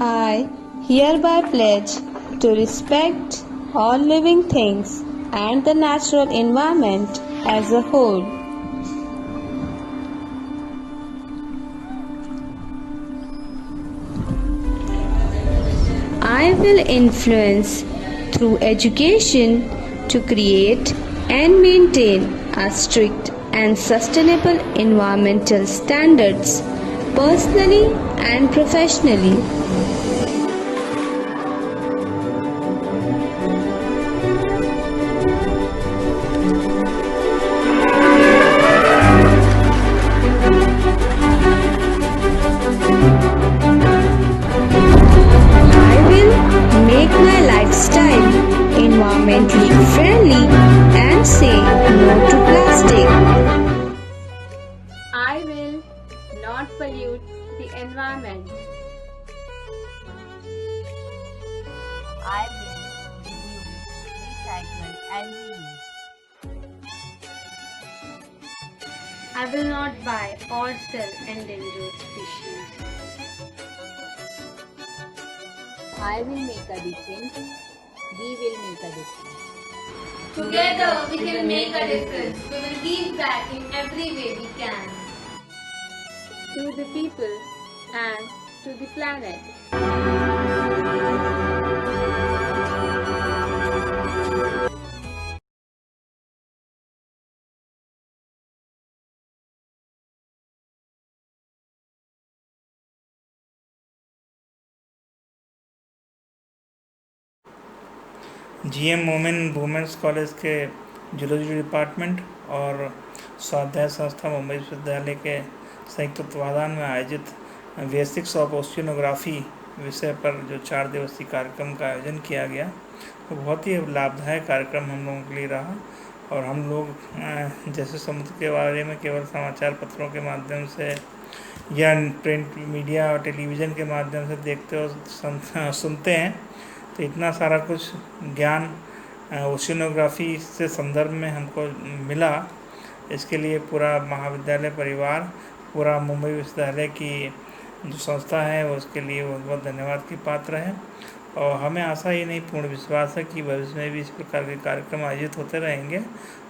I hereby pledge to respect all living things and the natural environment as a whole. I will influence through education to create and maintain a strict and sustainable environmental standards personally and professionally. I will make my lifestyle environmentally friendly and say no to plastic. I will not pollute the environment. I will reduce, recycle, and reuse. I will not buy or sell endangered species. I will make a difference. We will make a difference. Together we can make a difference. We will give back in every way we can. To the people and to the planet. GM मोमिन women's college के zoology department और स्वाध्याय संस्था मुंबई विश्वविद्यालय के संयुक्त तत्वाधान में आयोजित बेसिक्स ऑफ ओशियनोग्राफी विषय पर जो 4 दिवसीय कार्यक्रम का आयोजन किया गया तो बहुत ही लाभदायक कार्यक्रम हम लोगों के लिए रहा। और हम लोग जैसे समुद्र के बारे में केवल समाचार पत्रों के माध्यम से या प्रिंट मीडिया और टेलीविज़न के माध्यम से देखते और सुनते हैं, तो इतना सारा कुछ ज्ञान ओशियनोग्राफी से संदर्भ में हमको मिला। इसके लिए पूरा महाविद्यालय परिवार, पूरा मुंबई विश्वविद्यालय की जो संस्था है वो उसके लिए बहुत बहुत धन्यवाद की पात्र है। और हमें आशा ही नहीं पूर्ण विश्वास है कि भविष्य में भी इस प्रकार के कार्यक्रम आयोजित होते रहेंगे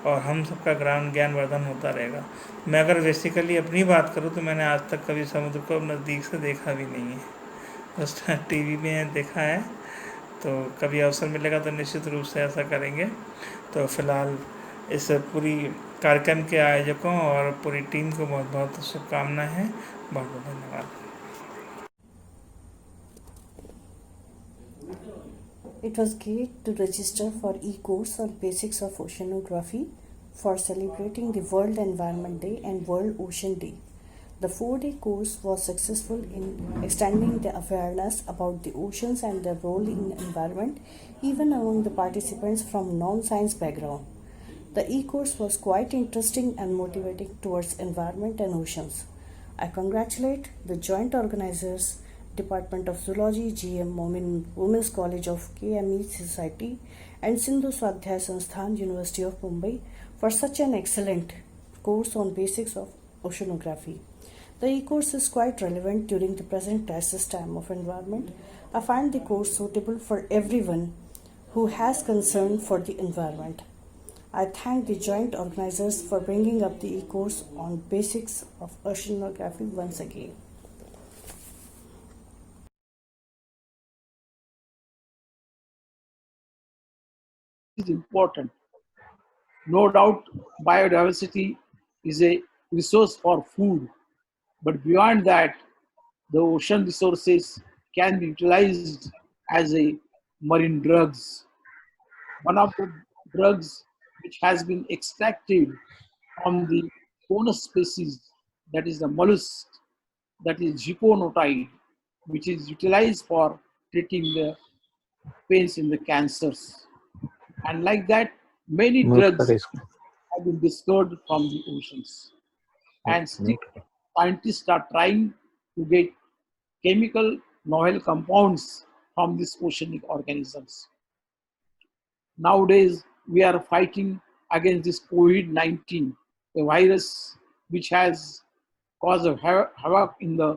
और हम सबका ज्ञान वर्धन होता रहेगा। मैं अगर बेसिकली अपनी बात करूं तो मैंने आज तक कभी समुद्र को नज़दीक से देखा भी नहीं है, बस टीवी में देखा है। तो कभी अवसर मिलेगा तो निश्चित रूप से ऐसा करेंगे। तो फिलहाल इस पूरी कार्यक्रम के आयोजकों और पूरी टीम को बहुत बहुत शुभकामनाएं हैं। बहुत बहुत धन्यवाद। It was great to register for e-course on basics of oceanography for celebrating the World Environment Day and World Ocean Day. The 4-day course was successful in extending the awareness about the oceans and their role in environment even among the participants from non-science background. The e-course was quite interesting and motivating towards environment and oceans. I congratulate the joint organizers, Department of Zoology, GM Momin Women's College of KME Society and Sindhu Swadhyay Sansthan, University of Mumbai for such an excellent course on basics of oceanography. The e-course is quite relevant during the present crisis time of environment. I find the course suitable for everyone who has concern for the environment. I thank the joint organizers for bringing up the e-course on basics of oceanography once again. Is important. No doubt, biodiversity is a resource for food, but beyond that, the ocean resources can be utilized as a marine drugs. One of the drugs which has been extracted from the conus species, that is the mollusk, that is gyponotide, which is utilized for treating the pains in the cancers. And like that, many drugs have been discovered from the oceans. And still, scientists are trying to get chemical novel compounds from these oceanic organisms. Nowadays, we are fighting against this COVID-19, a virus which has caused a havoc in the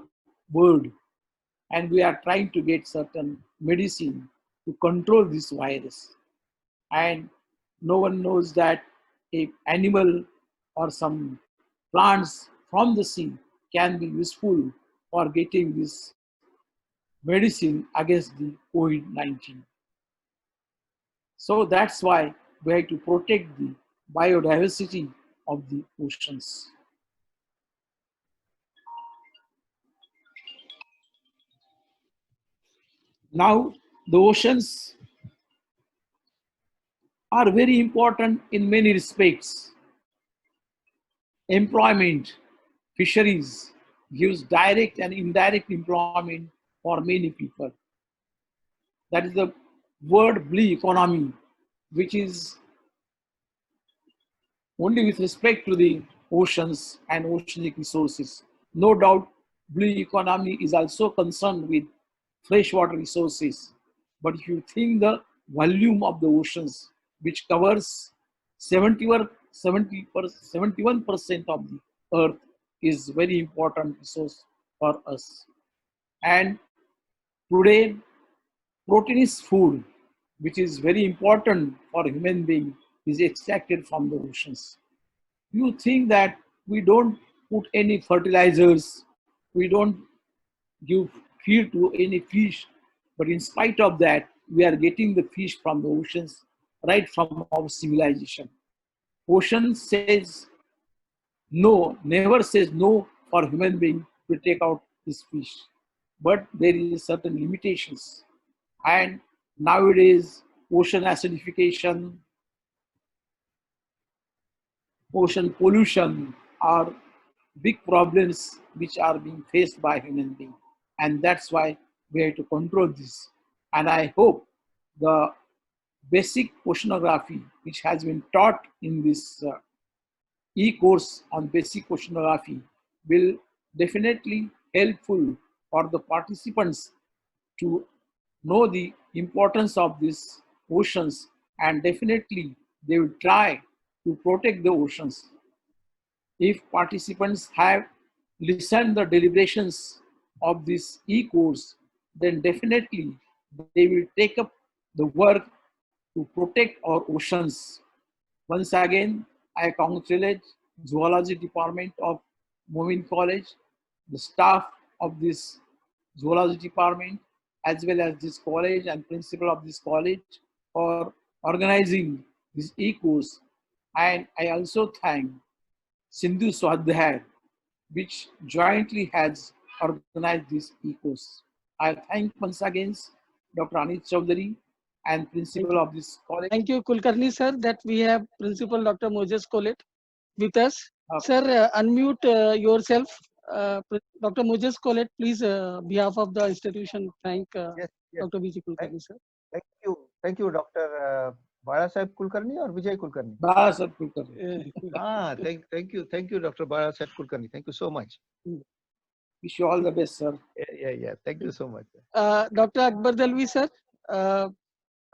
world. and we are trying to get certain medicine to control this virus. And no one knows that a animal or some plants from the sea can be useful for getting this medicine against the COVID-19. So that's why we have to protect the biodiversity of the oceans. Now, the oceans are very important in many respects. Employment, fisheries gives direct and indirect employment for many people. That is the word blue economy, which is only with respect to the oceans and oceanic resources. No doubt, blue economy is also concerned with freshwater resources. But if you think the volume of the oceans, which covers 71% of the earth, is very important resource for us. And today, proteinous food, which is very important for human being, is extracted from the oceans. You think that we don't put any fertilizers, we don't give feed to any fish, but in spite of that, we are getting the fish from the oceans right from our civilization. Ocean says no, never says no for human being to take out this fish, but there is certain limitations. And nowadays, ocean acidification, ocean pollution are big problems which are being faced by human beings. And that's why we have to control this. And I hope the basic oceanography, which has been taught in this e-course on basic oceanography, will definitely helpful for the participants to know the importance of these oceans, and definitely they will try to protect the oceans. If participants have listened the deliberations of this e-course, then definitely they will take up the work to protect our oceans. Once again, I congratulate Zoology Department of Momin College, the staff of this Zoology Department, as well as this college and principal of this college for organizing this e-course. And I also thank Sindhu Swadhyay, which jointly has organized this e-course. I thank once again Dr. Anit Chaudhary and principal of this college. Thank you, Kulkarni sir, that we have Principal Dr. Moses Collet with us. Sir, unmute yourself. Dr. Moses Collet, please, behalf of the institution, thank Yes. Dr. Vijay Kulkarni sir. Thank you, Dr. Bala Sahib Kulkarni or Vijay Kulkarni? Bala Sahib Kulkarni. Thank you, Dr. Bala Sahib Kulkarni. Thank you so much. Wish you all the best, sir. Yeah. Thank you so much. Doctor Akbar Dalvi sir,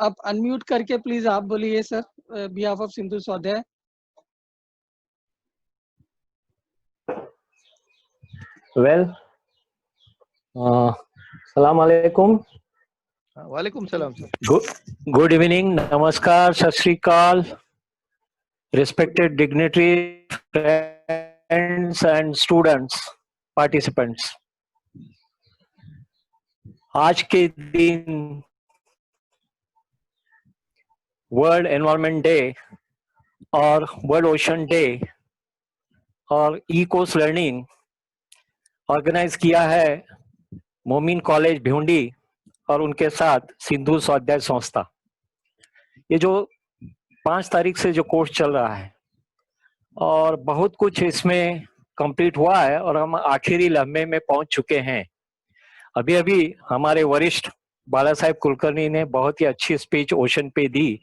आप unmute करके please आप बोलिए sir, behalf of Sindhu स्वाध्याय. Well, Salam alaikum. Walaikum salam, sir. Good evening, namaskar, sat shri akal, respected dignitaries, friends and students, participants. आज के दिन world environment day और world ocean day और ई कोर्स लर्निंग ऑर्गेनाइज किया है मोमिन कॉलेज भिवंडी और उनके साथ सिंधु स्वाध्याय संस्था. ये जो 5 तारीख से जो कोर्स चल रहा है और बहुत कुछ इसमें कंप्लीट हुआ है और हम आखिरी लम्हे में पहुंच चुके हैं. अभी अभी हमारे वरिष्ठ बाला साहेब कुलकर्णी ने बहुत ही अच्छी स्पीच ओशन पे दी,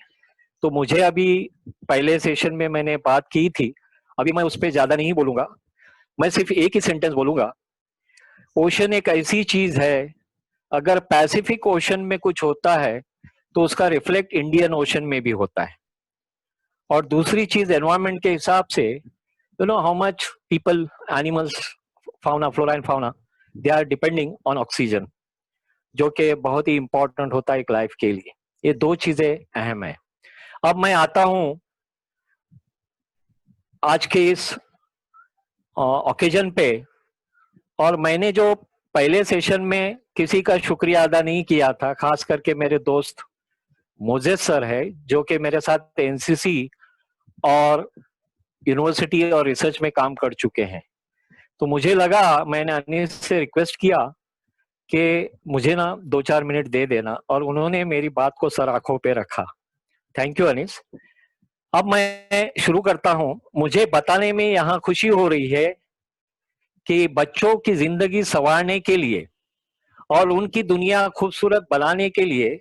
तो मुझे अभी पहले सेशन में मैंने बात की थी, अभी मैं उस पर ज्यादा नहीं बोलूंगा, मैं सिर्फ एक ही सेंटेंस बोलूंगा. ओशन एक ऐसी चीज है, अगर पैसिफिक ओशन में कुछ होता है तो उसका रिफ्लेक्ट इंडियन ओशन में भी होता है. और दूसरी चीज एनवायरनमेंट के हिसाब से, you know how much people, animals, fauna, flora and fauna, they are depending on oxygen. जो कि बहुत ही इम्पोर्टेंट होता है एक लाइफ के लिए। ये दो चीजें अहम है। अब मैं आता हूं आज के इस ओकेजन पे, और मैंने जो पहले सेशन में किसी का शुक्रिया अदा नहीं किया था, खास करके मेरे दोस्त मोजेस सर है जो कि मेरे साथ एनसीसी और यूनिवर्सिटी और रिसर्च में काम कर चुके हैं। तो मुझे लगा, मैंने अनीस से रिक्वेस्ट किया कि मुझे ना 2-4 मिनट दे देना, और उन्होंने मेरी बात को सर आंखों पे रखा। Thank you Anees. अब मैं शुरू करता हूं। मुझे बताने में यहाँ खुशी हो रही है कि बच्चों की जिंदगी संवारने के लिए और उनकी दुनिया खूबसूरत बनाने के लिए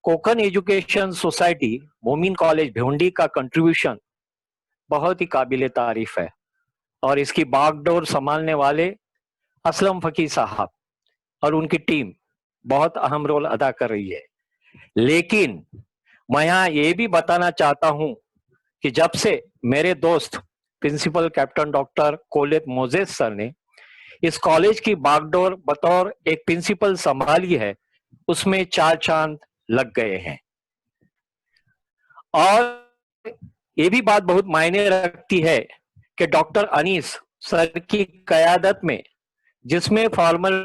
Konkan education society Momin college Bhiwandi का कंट्रीब्यूशन बहुत ही काबिले तारीफ है, और इसकी बागडोर संभालने वाले असलम फकीर साहब और उनकी टीम बहुत अहम रोल अदा कर रही है। लेकिन मैं यहाँ ये भी बताना चाहता हूं कि जब से मेरे दोस्त principal captain doctor Colette Moses sir ने इस कॉलेज की बागडोर बतौर एक प्रिंसिपल संभाली है, उसमें 4 चांद लग गए हैं। और ये भी बात बहुत मायने रखती है कि डॉक्टर अनीस सर की कयादत में, जिसमें formal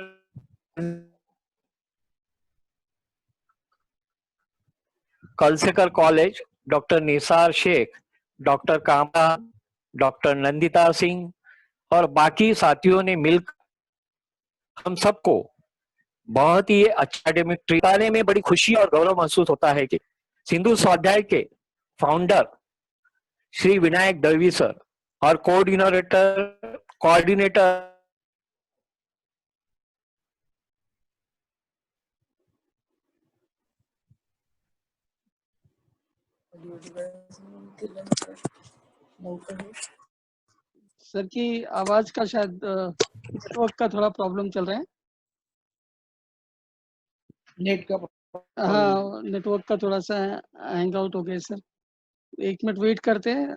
Kalsekar college, doctor Nisar Shaikh, doctor Kamra, doctor Nandita Singh और बाकी साथियों ने मिलकर हम सबको बहुत ही अच्छा एकेडमिक ट्रीट पाने में बड़ी खुशी और गौरव महसूस होता है कि सिंधु स्वाध्याय के फाउंडर श्री विनायक दलवी सर और कोऑर्डिनेटर सर की आवाज का शायद नेटवर्क का थोड़ा प्रॉब्लम चल रहा है। नेट का हाँ, नेटवर्क का थोड़ा सा हैंग आउट हो गया सर। 1 मिनट वेट करते हैं।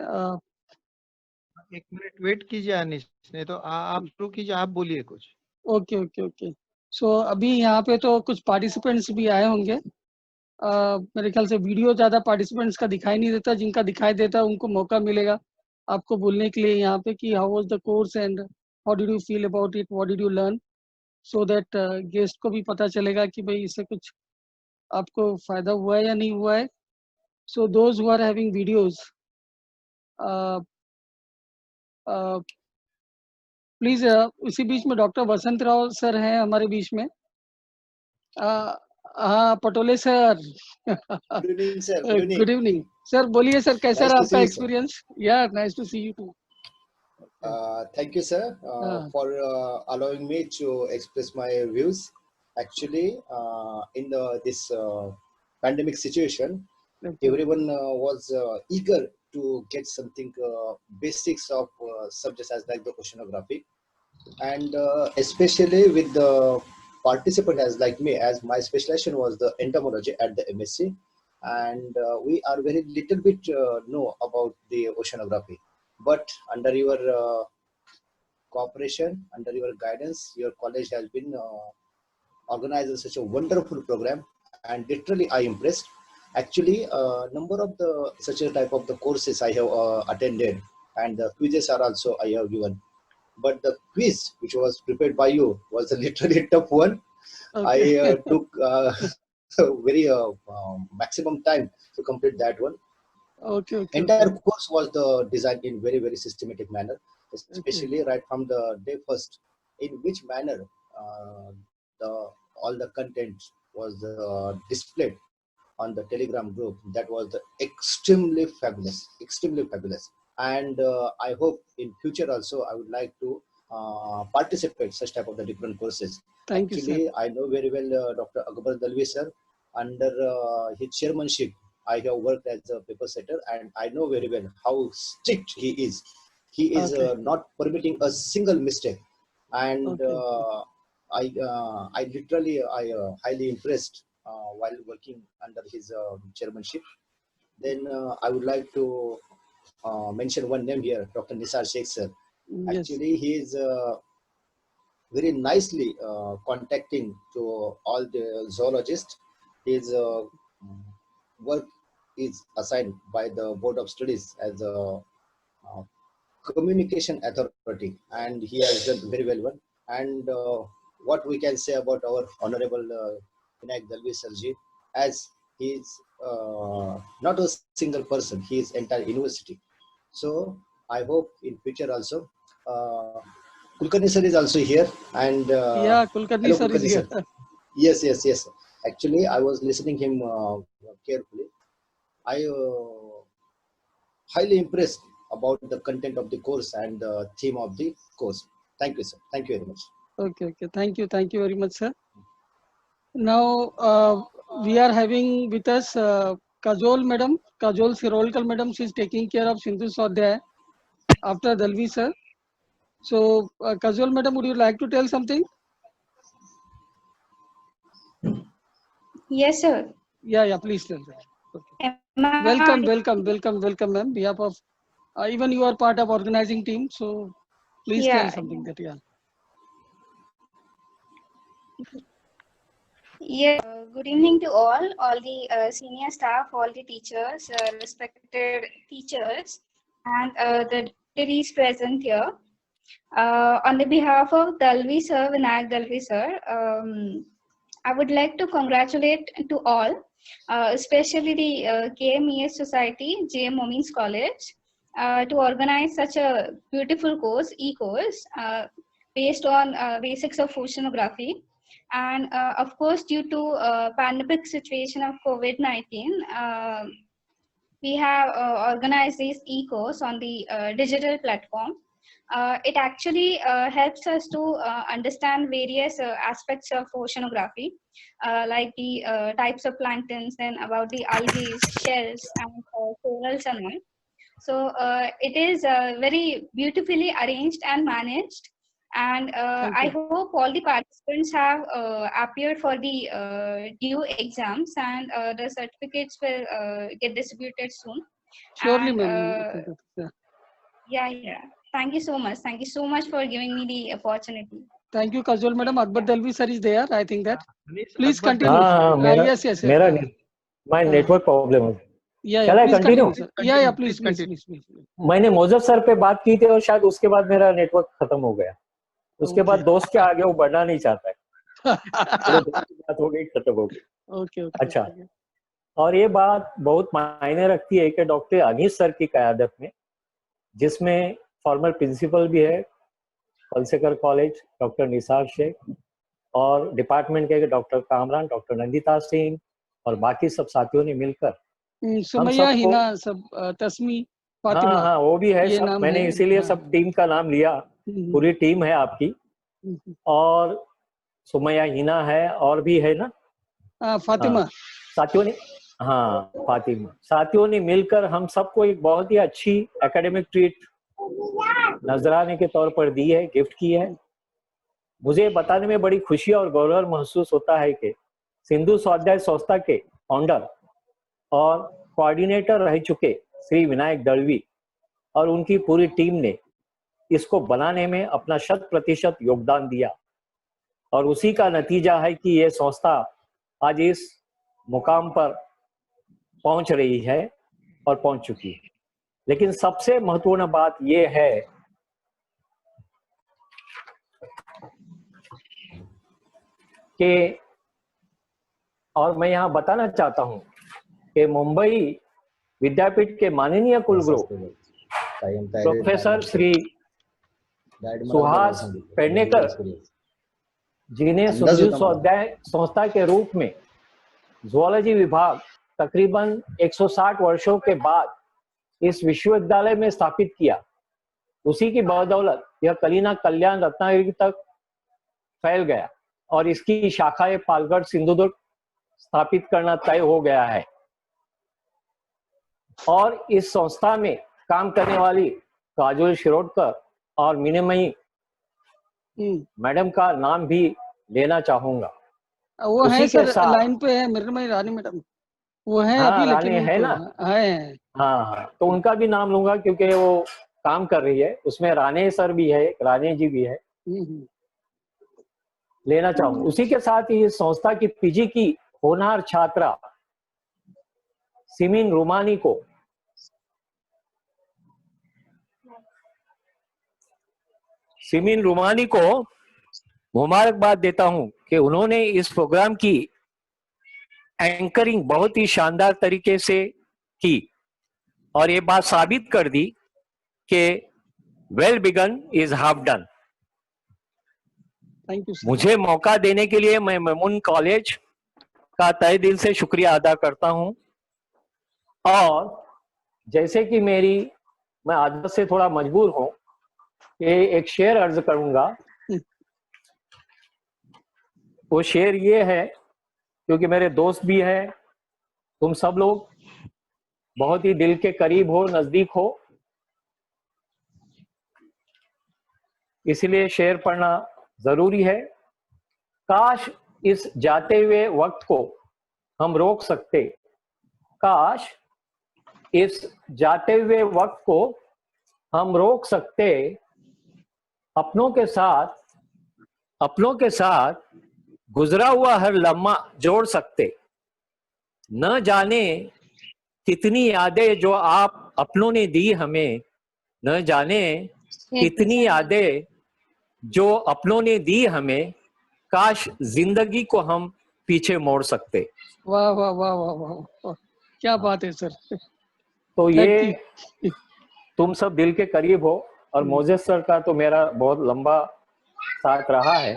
1 मिनट वेट कीजिए अनीश, नहीं तो आप शुरू कीजिए, आप बोलिए कुछ। Okay okay okay. सो अभी यहाँ पे तो कुछ पार्टिसिपेंट्स भी आए होंगे। मेरे ख्याल से वीडियो ज़्यादा पार्टिसिपेंट्स का दिखाई नहीं देता, जिनका दिखाई देता है उनको मौका मिलेगा आपको बोलने के लिए यहाँ पे कि how was the course and how did you feel about it, what did you learn, so that guest को भी पता चलेगा कि भाई इससे कुछ आपको फायदा हुआ है या नहीं हुआ है। So those who are having videos, please उसी बीच में डॉक्टर वसंत राव सर हैं हमारे बीच में। हाँ Patole sir. Good evening sir. Good evening. Good evening sir, बोलिए सर, कैसा रहा आपका experience? Yeah nice to see you too. Thank you sir for allowing me to express my views. Actually in this pandemic situation, everyone was eager to get something basics of subjects as like the oceanography, and especially with the participant as like me, as my specialization was the entomology at the MSc, and we are very little bit know about the oceanography, but under your cooperation, under your guidance, your college has been organized such a wonderful program, and literally I impressed. Actually number of the such a type of the courses I have attended, and the quizzes are also I have given, but the quiz which was prepared by you was a literally tough one. Okay. I took very maximum time to complete that one. Okay. Entire course was the designed in very very systematic manner, especially right from the day first, in which manner all the content was displayed on the Telegram group. That was the extremely fabulous, and I hope in future also I would like to participate such type of the different courses. Thank you, Actually, sir. I know very well Dr. Akbar Dalvi sir. Under his chairmanship, I have worked as a paper setter, and I know very well how strict he is. He is not permitting a single mistake, and I literally highly impressed while working under his chairmanship. Then I would like to mention one name here, Dr. Nisar Sheikh sir. Yes. Actually, he is very nicely contacting to all the zoologists. His work is assigned by the Board of Studies as a communication authority, and he has done very well. And what we can say about our Honorable Vinayak Dalvi Sarji, as he is not a single person, he is entire university. So I hope in future also, Kulkarni sir is also here, and yeah, Kulkarni hello, sir Kulkarni is sir. here. Yes. Actually, I was listening him carefully. I highly impressed about the content of the course and the theme of the course. Thank you, sir. Thank you very much. Okay. Thank you very much, sir. Now we are having with us Kajol madam, Kajol Sirolkar madam. She is taking care of Sindhu Swadhyay after Dalvi sir. So Kajol madam, would you like to tell something? Yes, sir. Yeah, please tell that. Okay. Welcome, ma'am. Behalf of even you are part of organizing team, so please tell something that Yeah. Good evening to all the senior staff, all the teachers, respected teachers, and the dignitaries present here. On the behalf of Dalvi sir, Vinayak Dalvi sir, I would like to congratulate to all, especially the KMES Society, JM Women's College, to organize such a beautiful course, e-course, based on basics of oceanography. And of course, due to pandemic situation of COVID-19, we have organized this e-course on the digital platform. It actually helps us to understand various aspects of oceanography, like the types of planktons, then about the algae, shells, and corals and all. So it is very beautifully arranged and managed. And I hope all the participants have appeared for the due exams, and the certificates will get distributed soon. Surely, and, ma'am. Yeah. Thank you so much. Thank you so much for giving me the opportunity. Thank you, Kajol madam. Akbar Dalvi sir is there. I think that. Please continue. Yes. My network problem. Yeah, Shall I continue? Yeah, please. मैंने मोजफ sir पे बात की थी और शायद उसके बाद मेरा नेटवर्क खत्म हो गया. उसके बाद दोस्त के आगे वो बढ़ना नहीं चाहता है. बात हो गई, खत्म हो गई. ओके. अच्छा. और ये बात बहुत मायने रखती है कि डॉक्टर अनीस सर की क़यादत में, जिसमें फॉर्मल प्रिंसिपल भी है पलसेकर कॉलेज डॉक्टर निसार शेख, और डिपार्टमेंट के डॉक्टर कामरान, डॉक्टर नंदिता सिंह और बाकी सब साथियों ने मिलकर सुमैया, हिना, सब तस्मी, फातिमा. हाँ, वो भी है सब. मैंने इसीलिए सब टीम का नाम लिया. पूरी टीम है आपकी. और सुमैया, हिना है और भी है ना, फातिमा. साथियों ने, फातिमा, साथियों ने मिलकर हम सबको एक बहुत ही अच्छी एकेडमिक ट्रीट नजराने के तौर पर दी है, गिफ्ट की है. मुझे बताने में बड़ी खुशी और गौरव महसूस होता है कि सिंधु स्वाध्याय संस्था के फाउंडर और कोऑर्डिनेटर रह चुके श्री विनायक दलवी और उनकी पूरी टीम ने इसको बनाने में अपना 100% योगदान दिया, और उसी का नतीजा है कि ये संस्था आज इस मुकाम पर पहुंच रही है और पहुंच चुकी है. लेकिन सबसे महत्वपूर्ण बात ये है कि, और मैं यहाँ बताना चाहता हूँ कि मुंबई विद्यापीठ के माननीय कुलगुरु प्रोफेसर श्री सुहास पेडनेकर जिन्हें सिंधु स्वाध्याय संस्था के रूप में जूलॉजी विभाग तकरीबन 160 वर्षों के बाद इस विश्वविद्यालय में स्थापित किया, उसी की बदौलत यह कलिना कल्याण रत्नागिरी तक फैल गया और इसकी शाखाएं पालगढ़ सिंधुदुर्ग स्थापित करना तय हो गया है. और इस संस्था में काम करने वाली काजोल शिरोडकर और मिनिमयी मैडम का नाम भी लेना चाहूंगा. वो है सर, लाइन पे है मिनिमयी रानी मैडम, वो है अभी, लेकिन है ना, हाँ, तो उनका भी नाम लूंगा क्योंकि वो काम कर रही है. उसमें राणे सर भी है, राणे जी भी है. लेना चाहूंगा। उसी के साथ ही इस संस्था की पीजी की होनहार छात्रा सिमीन रूमानी को मुबारकबाद देता हूं कि उन्होंने इस प्रोग्राम की एंकरिंग बहुत ही शानदार तरीके से की और ये बात साबित कर दी कि well begun is half done. Thank you. मुझे मौका देने के लिए मैं मेमून कॉलेज का तहे दिल से शुक्रिया अदा करता हूं। और जैसे कि मैं आदत से थोड़ा मजबूर हूं कि एक शेर अर्ज करूंगा। वो शेर ये है, क्योंकि मेरे दोस्त भी हैं, तुम सब लोग बहुत ही दिल के करीब हो, नजदीक हो, इसलिए शेर पढ़ना जरूरी है। काश इस जाते हुए वक्त को हम रोक सकते, काश इस जाते हुए वक्त को हम रोक सकते, अपनों के साथ गुजरा हुआ हर लम्हा जोड़ सकते। न जाने कितनी यादें जो आप अपनों ने दी हमें, न जाने कितनी यादें जो अपनों ने दी हमें, काश जिंदगी को हम पीछे मोड़ सकते। वाह वाह वाह वाह वाह, क्या बात है सर। तो ये तुम सब दिल के करीब हो और मोजेस सर का तो मेरा बहुत लंबा साथ रहा है,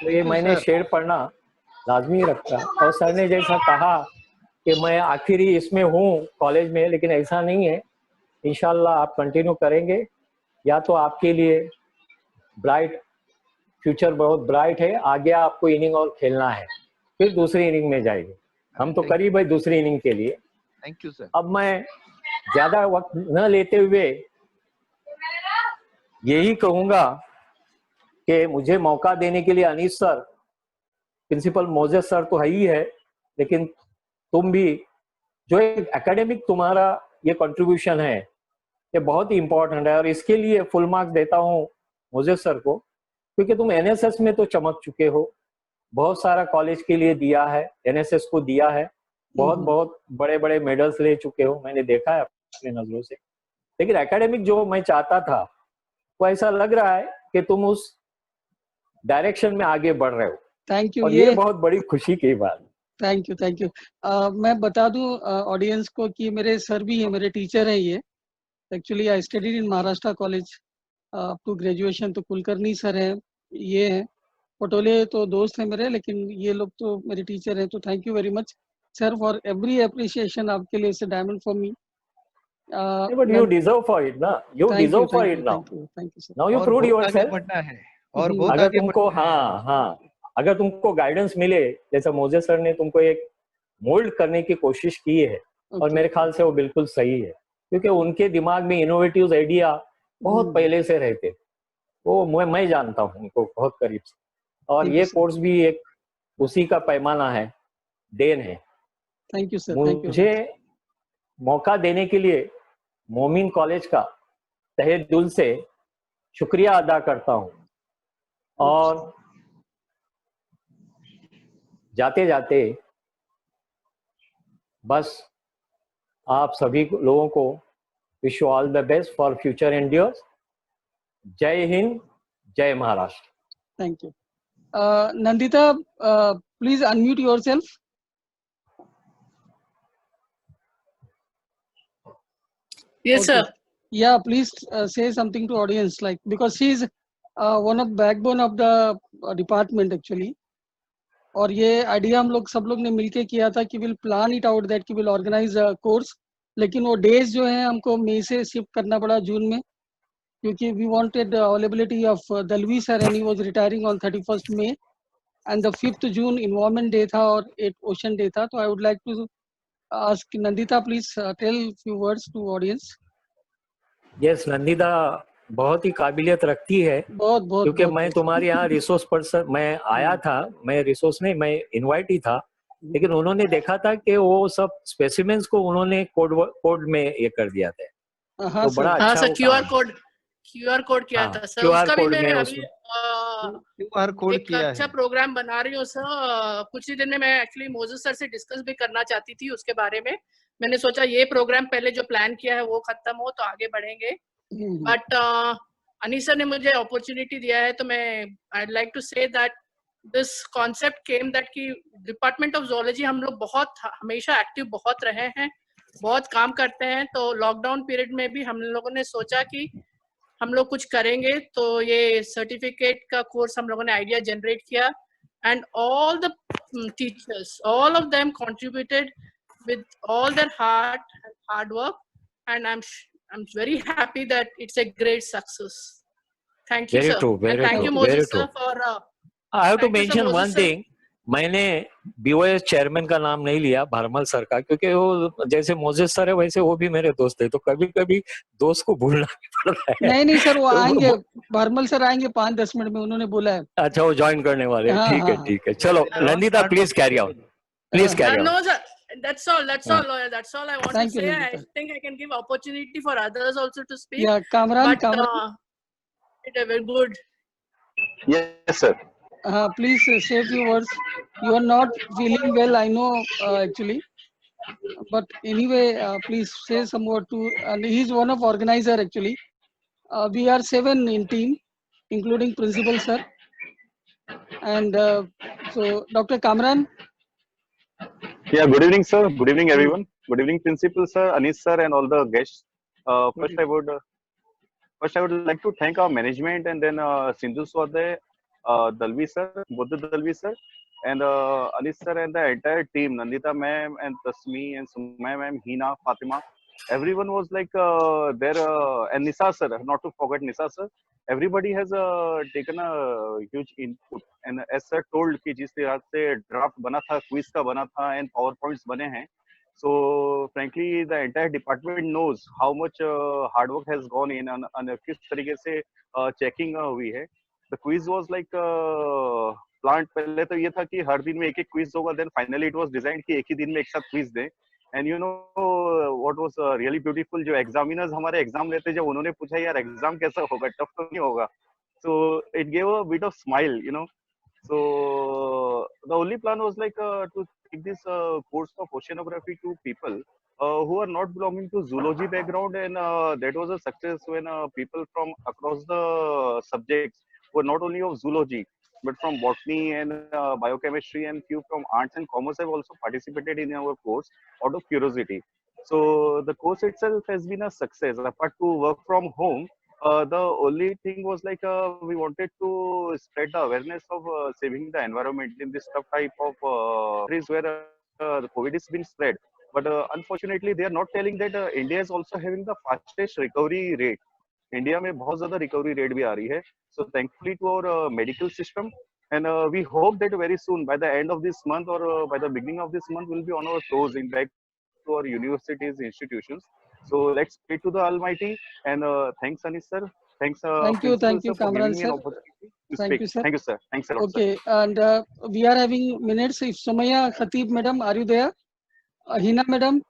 तो ये मैंने शेर पढ़ना लाजमी रखा। और सर ने जैसा कहा कि मैं आखिरी इसमें हूँ कॉलेज में, लेकिन ऐसा नहीं है। इंशाल्लाह आप कंटिन्यू करेंगे, या तो आपके लिए ब्राइट फ्यूचर बहुत ब्राइट है, आगे आपको इनिंग और खेलना है, फिर दूसरी इनिंग में जाएंगे। हम तो करीब है दूसरी इनिंग के लिए। Thank you sir. अब मैं ज्यादा वक्त न लेते हुए यही कहूंगा कि मुझे मौका देने के लिए Anees sir, principal Moses sir तो है ही है, लेकिन तुम भी जो एक एकेडमिक तुम्हारा ये कंट्रीब्यूशन है, ये बहुत ही इंपॉर्टेंट है। और इसके लिए फुल मार्क्स देता हूँ मोजेस सर को, क्योंकि तुम एनएसएस में तो चमक चुके हो, बहुत सारा कॉलेज के लिए दिया है, एनएसएस को दिया है, बहुत बहुत बड़े बड़े मेडल्स ले चुके हो, मैंने देखा है अपनी नजरों से। लेकिन एकेडमिक जो मैं चाहता था वो ऐसा लग रहा है कि तुम उस डायरेक्शन में आगे बढ़ रहे हो। Thank you. और ये बहुत बड़ी खुशी की बात। Thank you. मैं बता दूं ऑडियंस को कि मेरे सर भी है, मेरे टीचर है ये। Actually I studied in Maharashtra college up to graduation. तो कुलकर्णी सर है, ये है पटोले तो दोस्त है मेरे, लेकिन ये लोग तो मेरे टीचर हैं। तो thank you very much sir for every appreciation. आपके लिए it's a diamond for me. But you deserve for it, ना? You deserve for it now. Thank you sir. Now you proved yourself. और बहुत अगर आगे तुमको अगर तुमको गाइडेंस मिले, जैसा मोजेस सर ने तुमको एक मोल्ड करने की कोशिश की है, और मेरे ख्याल से वो बिल्कुल सही है, क्योंकि उनके दिमाग में इनोवेटिव आइडिया बहुत पहले से रहते, वो मैं जानता हूँ उनको बहुत करीब से। और ये कोर्स भी एक उसी का पैमाना है, देन है। Thank you sir. मुझे मौका देने के लिए मोमीन कॉलेज का तहे दिल से शुक्रिया अदा करता हूँ। और जाते जाते बस आप सभी लोगों को wish you all the best for future endures. जय हिंद, जय Maharashtra. Thank you. Nandita, please unmute yourself. Yes, sir. Yeah, please say something to audience, like, because she is one of backbone of the department actually. और ये idea हम लोग सब लोग ने मिलके किया था कि will plan it out that कि विल ऑर्गेनाइज कोर्स, लेकिन वो डेज जो है हमको मई से शिफ्ट करना पड़ा जून में, क्योंकि we wanted availability of Dalvi sir and he was retiring on 31st May and the 5th June environment day था और 8th ओशन डे था। तो I would like to ask Nandita, please tell few words to audience. Yes, Nandita बहुत ही काबिलियत रखती है, बहुत क्योंकि मैं तुम्हारे यहाँ रिसोर्स पर्सन, मैं आया था, मैं रिसोर्स नहीं, मैं इनवाइट ही था, लेकिन उन्होंने देखा था कि वो सब स्पेसिमेंस को उन्होंने कोड में ये कर दिया था। हाँ, तो बड़ा हाँ अच्छा सर, क्यूआर कोड क्या था सर, उसका भी मैं अभी QR कोड एक किया अच्छा है। प्रोग्राम बना रही हूँ सर। कुछ ही दिन में मैं एक्चुअली मोजेस सर से डिस्कस भी करना चाहती थी उसके बारे में। मैंने सोचा ये प्रोग्राम पहले जो प्लान किया है वो खत्म हो तो आगे बढ़ेंगे। बट अनीस सर ने मुझे अपॉर्चुनिटी दिया है, तो मैं I like to say that this concept came that कि डिपार्टमेंट ऑफ जोलॉजी हम लोग बहुत हमेशा एक्टिव बहुत रहे हैं, बहुत काम करते हैं। तो लॉकडाउन पीरियड में भी हम लोगों ने सोचा कि हम लोग कुछ करेंगे, तो ये सर्टिफिकेट का कोर्स हम लोगों ने आइडिया जनरेट किया and all the teachers, all of them contributed with all their heart and hard work, and I'm very happy that it's a great success. Thank you, Very sir. true, And very thank true, you, very Moses, true. sir, for I have to thank you, sir, mention Moses, one sir. thing. मैंने BOS chairman का नाम नहीं लिया, Bharmal sir का, क्योंकि वो जैसे Moses sir है वैसे वो भी मेरे दोस्त है, तो कभी कभी दोस्त को भूलना भी पड़ता है। नहीं सर, वो तो आएंगे, भारमल सर आएंगे 5-10 मिनट में, उन्होंने बोला है। अच्छा, वो ज्वाइन करने वाले हैं। हाँ, ठीक है, हाँ, ठीक है, चलो Nandita please carry on, please carry on. No, sir. That's all. That's all, lawyer. That's all I want Thank to you, say. I Nandita. think I can give opportunity for others also to speak. Yeah, Kamran, But Kamran. it very good. Yes, sir. Please say a few words. You are not feeling well, I know, actually. But anyway, please say some word to. And he's one of organizer actually. We are 7 in team, including principal sir. And so, Dr. Kamran. Yeah, good evening, sir. Good evening, everyone. Good evening, principal sir, Anis sir, and all the guests. First, I would like to thank our management and then Sindhu Swadhay, Dalvi sir, Buddha Dalvi sir, and Anis sir and the entire team, Nandita ma'am and Tasmi and Sumaya ma'am, Hina, Fatima. Everyone was like there, and Nisa sir, not to forget Nisa sir. Everybody has taken a huge input, and as sir told कि जिस तरह से draft बना था, quiz का बना था, and PowerPoints बने हैं. So frankly, the entire department knows how much hard work has gone in and किस तरीके से checking हुई है. The quiz was like plant. पहले तो ये था कि हर दिन में एक quiz होगा. Then finally it was designed कि एक ही दिन में एक साथ quiz दें. And you know what was really beautiful, जो examiners हमारे exam लेते जब उन्होंने पूछा यार exam कैसा होगा, tough तो नहीं होगा. So it gave a bit of smile, you know. So the only plan was like to take this course of oceanography to people who are not belonging to zoology background, and that was a success when people from across the subjects were not only of zoology but from botany and biochemistry, and few from arts and commerce have also participated in our course out of curiosity. So the course itself has been a success. Apart to work from home, the only thing was like we wanted to spread the awareness of saving the environment in this tough type of countries where the COVID is being spread. But unfortunately, they are not telling that India is also having the fastest recovery rate. India में बहुत ज्यादा recovery rate भी आ रही है. So thankfully to our medical system, and we hope that very soon by the end of this month or by the beginning of this month we'll be on our toes in back to our universities, institutions. So let's pray to the Almighty, and thanks Anis sir, thanks Thank you, sir, for Kamran giving me sir. an opportunity to Thank speak. you, sir. Thank you sir, thanks a lot. Okay, sir. and we are having minutes. If Sumaya Khatib madam, are you there? Hina madam.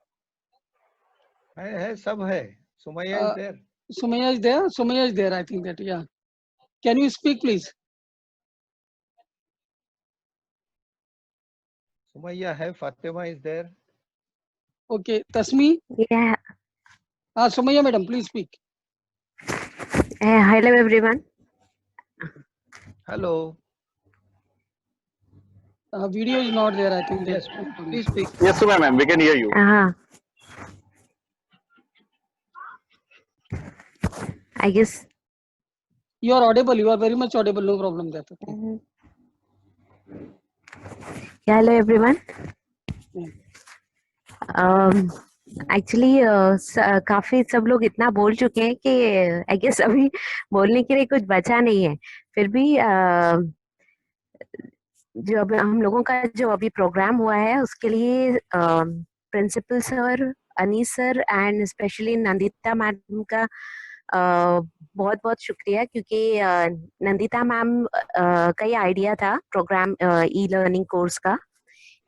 है सब है. Sumaya is there. Sumaya is there. Sumaya is there. I think that, yeah. Can you speak, please? Sumaya है. Fatima is there. Okay, Tasmi. Yeah. Sumaya madam, please speak. Hello everyone. Hello. Video is not there. I think. Yes, please speak. Yes, Sumaya ma'am, we can hear you. I guess you are audible. You are very much audible. No problem there. Okay. Hello everyone. Actually काफी सब लोग इतना बोल चुके हैं कि I guess अभी बोलने के लिए कुछ बचा नहीं है. फिर भी जो अब हम लोगों का जो अभी प्रोग्राम हुआ है उसके लिए principal sir, Anees sir and specially Nandita madam का बहुत बहुत शुक्रिया, क्योंकि नंदिता मैम का ही आइडिया था प्रोग्राम ई लर्निंग कोर्स का,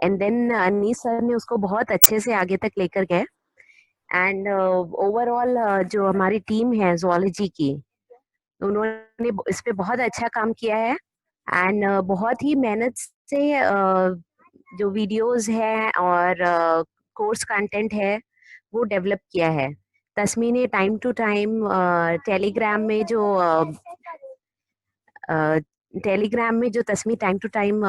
एंड देन अनीस सर ने उसको बहुत अच्छे से आगे तक लेकर गए. एंड ओवरऑल जो हमारी टीम है जोलॉजी की, उन्होंने इस पे बहुत अच्छा काम किया है. एंड बहुत ही मेहनत से जो वीडियोस है और कोर्स कंटेंट है वो डेवलप किया है। तस्मी ने टाइम टू टाइम टेलीग्राम में जो तस्मी टाइम टू टाइम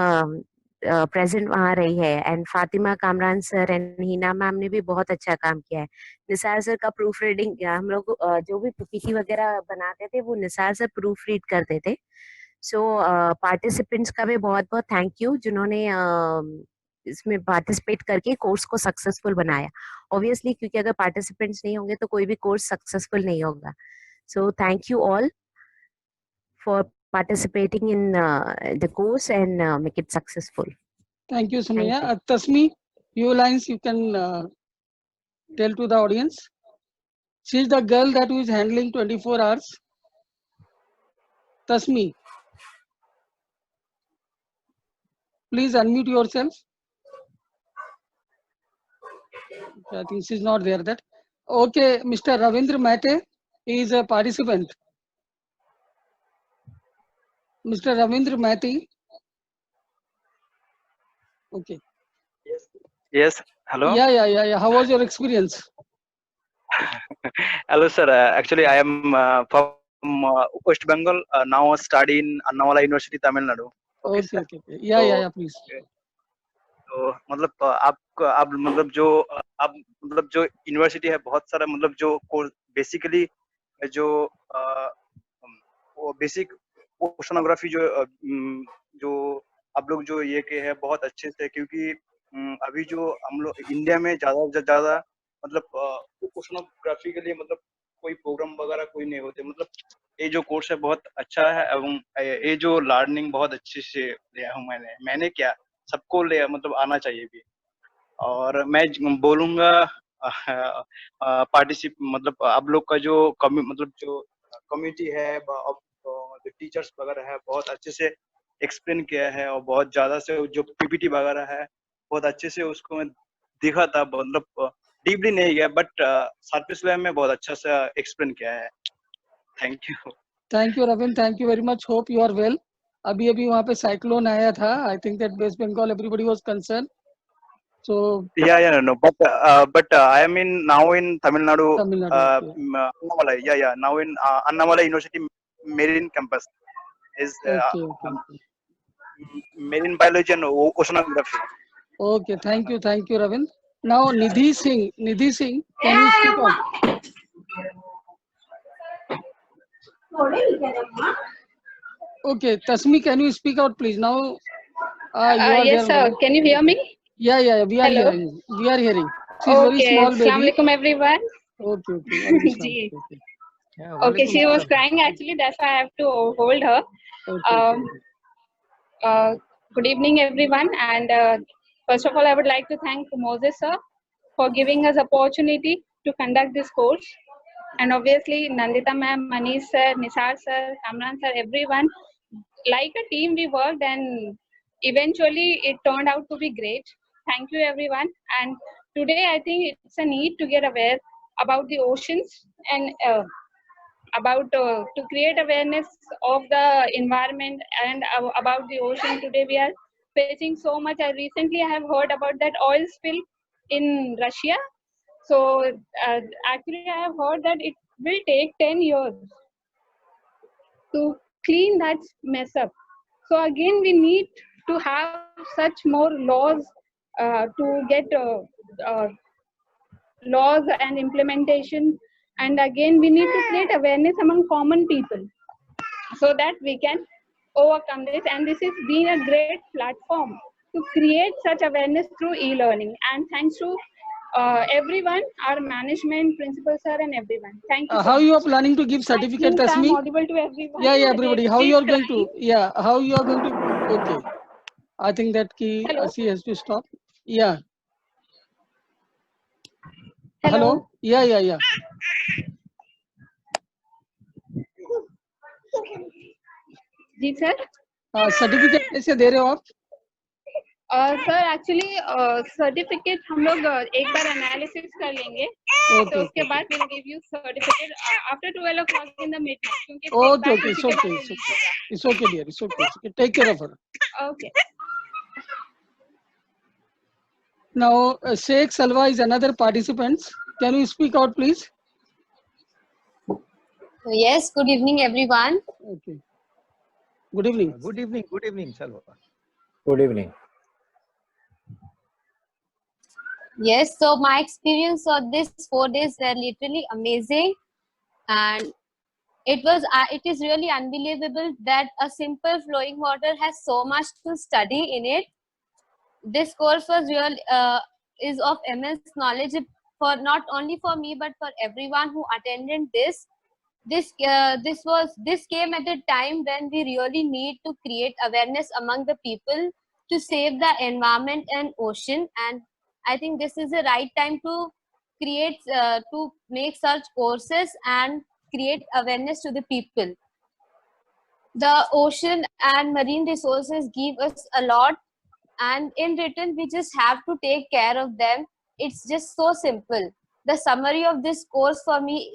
प्रेजेंट वहाँ रही है, and Fatima Kamran sir and Hina ma'am ने भी बहुत अच्छा काम किया है। निसार सर का प्रूफ रीडिंग, हम लोग जो भी पीपीटी वगैरह बनाते थे वो निसार सर प्रूफ रीड करते थे। सो पार्टिसिपेंट्स का भी बहुत बहुत थैंक यू जिन्होंने इसमें पार्टिसिपेट करके कोर्स को सक्सेसफुल बनाया। ऑब्वियसली क्योंकि अगर पार्टिसिपेंट्स नहीं होंगे तो कोई भी कोर्स सक्सेसफुल नहीं होगा। सो thank you all for participating in the course and make it successful. Thank you, Sumaya. Tasmi, few lines you can tell to the audience. She is the girl that who is handling 24 hours. Tasmi, please unmute yourself. I think she's not there. That okay, Mr. Ravindra Mate is a participant. Mr. Ravindra Mati. Okay. Yes. Hello. Yeah. How was your experience? Hello, sir. Actually, I am from West Bengal. Now study in Annamala University, Tamil Nadu. Okay. Yeah. Please. तो मतलब आप मतलब जो university है बहुत सारा मतलब जो कोर्स बेसिकली जो बेसिक ओशनोग्राफी जो आप लोग जो ये के है बहुत अच्छे से, क्योंकि अभी जो हम लोग इंडिया में ज्यादा मतलब ओशनोग्राफी के लिए मतलब कोई प्रोग्राम वगैरह कोई नहीं होते। मतलब ये जो कोर्स है बहुत अच्छा है एवं ये जो लर्निंग बहुत अच्छे से लिया हूँ मैंने क्या सबको ले मतलब आना चाहिए भी। और मैं बोलूँगा मतलब आप लोग का जो मतलब जो कम्युनिटी है जो टीचर्स वगैरह है बहुत अच्छे से एक्सप्लेन किया है और बहुत ज़्यादा से जो पीपीटी वगैरह है बहुत अच्छे से उसको मैं दिखा था, मतलब डीपली नहीं गया बट सरफेस लेवल में बहुत अच्छा से एक्सप्लेन किया है। Thank you Ravindra, thank you very much. Hope you are well. अभी वहाँ पे साइक्लोन आया था। I think that West Bengal everybody was concern. So no, but I am now in Tamil Nadu. Annamala, now in Annamala University Marine Campus is marine biology and oceanography. Okay, thank you, Ravindra. Now Nidhi Singh, can you speak out? Okay, Tasmi, can you speak out, please? Now, yes, sir. Can you hear me? Yeah, we are hearing. We are hearing. She's very small baby. Assalamualaikum everyone. Okay. Okay, she was crying actually. That's why I have to hold her. Good evening, everyone. And first of all, I would like to thank Moses sir for giving us opportunity to conduct this course. And obviously, Nandita ma'am, Manish sir, Nisar sir, Kamran sir, everyone. Like a team, we worked and eventually it turned out to be great. Thank you, everyone. And today, I think it's a need to get aware about the oceans and about to create awareness of the environment and about the ocean. Today, we are facing so much. Recently, I have heard about that oil spill in Russia. So, actually, I have heard that it will take 10 years to clean that mess up. So, again, we need to have such more laws to get laws and implementation, and again we need to create awareness among common people so that we can overcome this. And this has been a great platform to create such awareness through e-learning, and thanks to everyone, our management, principal sir and everyone. Thank you. How you are planning to give certificate, Tasmi? I'm audible to everyone. Yeah, everybody. How you are going to? Yeah, how you are going to? Okay. I think that she has to stop. Yeah. Hello. Yeah. Ji sir. Certificate कैसे दे रहे हो आप? Sir actually certificate हम लोग एक बार analysis कर लेंगे, तो उसके बाद will give you certificate after 12 o'clock in the meeting, क्योंकि okay It's okay, dear. It's okay. It's okay. Take care of her. Okay. Now, Sheikh Salwa is another participant. Can you speak out, please? Yes, good evening, everyone. Okay. Good evening. Good evening. Good evening, Salwa. Good evening. Yes, so my experience of this 4 days were literally amazing, and it is really unbelievable that a simple flowing water has so much to study in it. This course was is of immense knowledge for not only for me but for everyone who attended this. This came at a time when we really need to create awareness among the people to save the environment and ocean, and I think this is the right time to make such courses and create awareness to the people. The ocean and marine resources give us a lot, and in return we just have to take care of them. It's just so simple. The summary of this course for me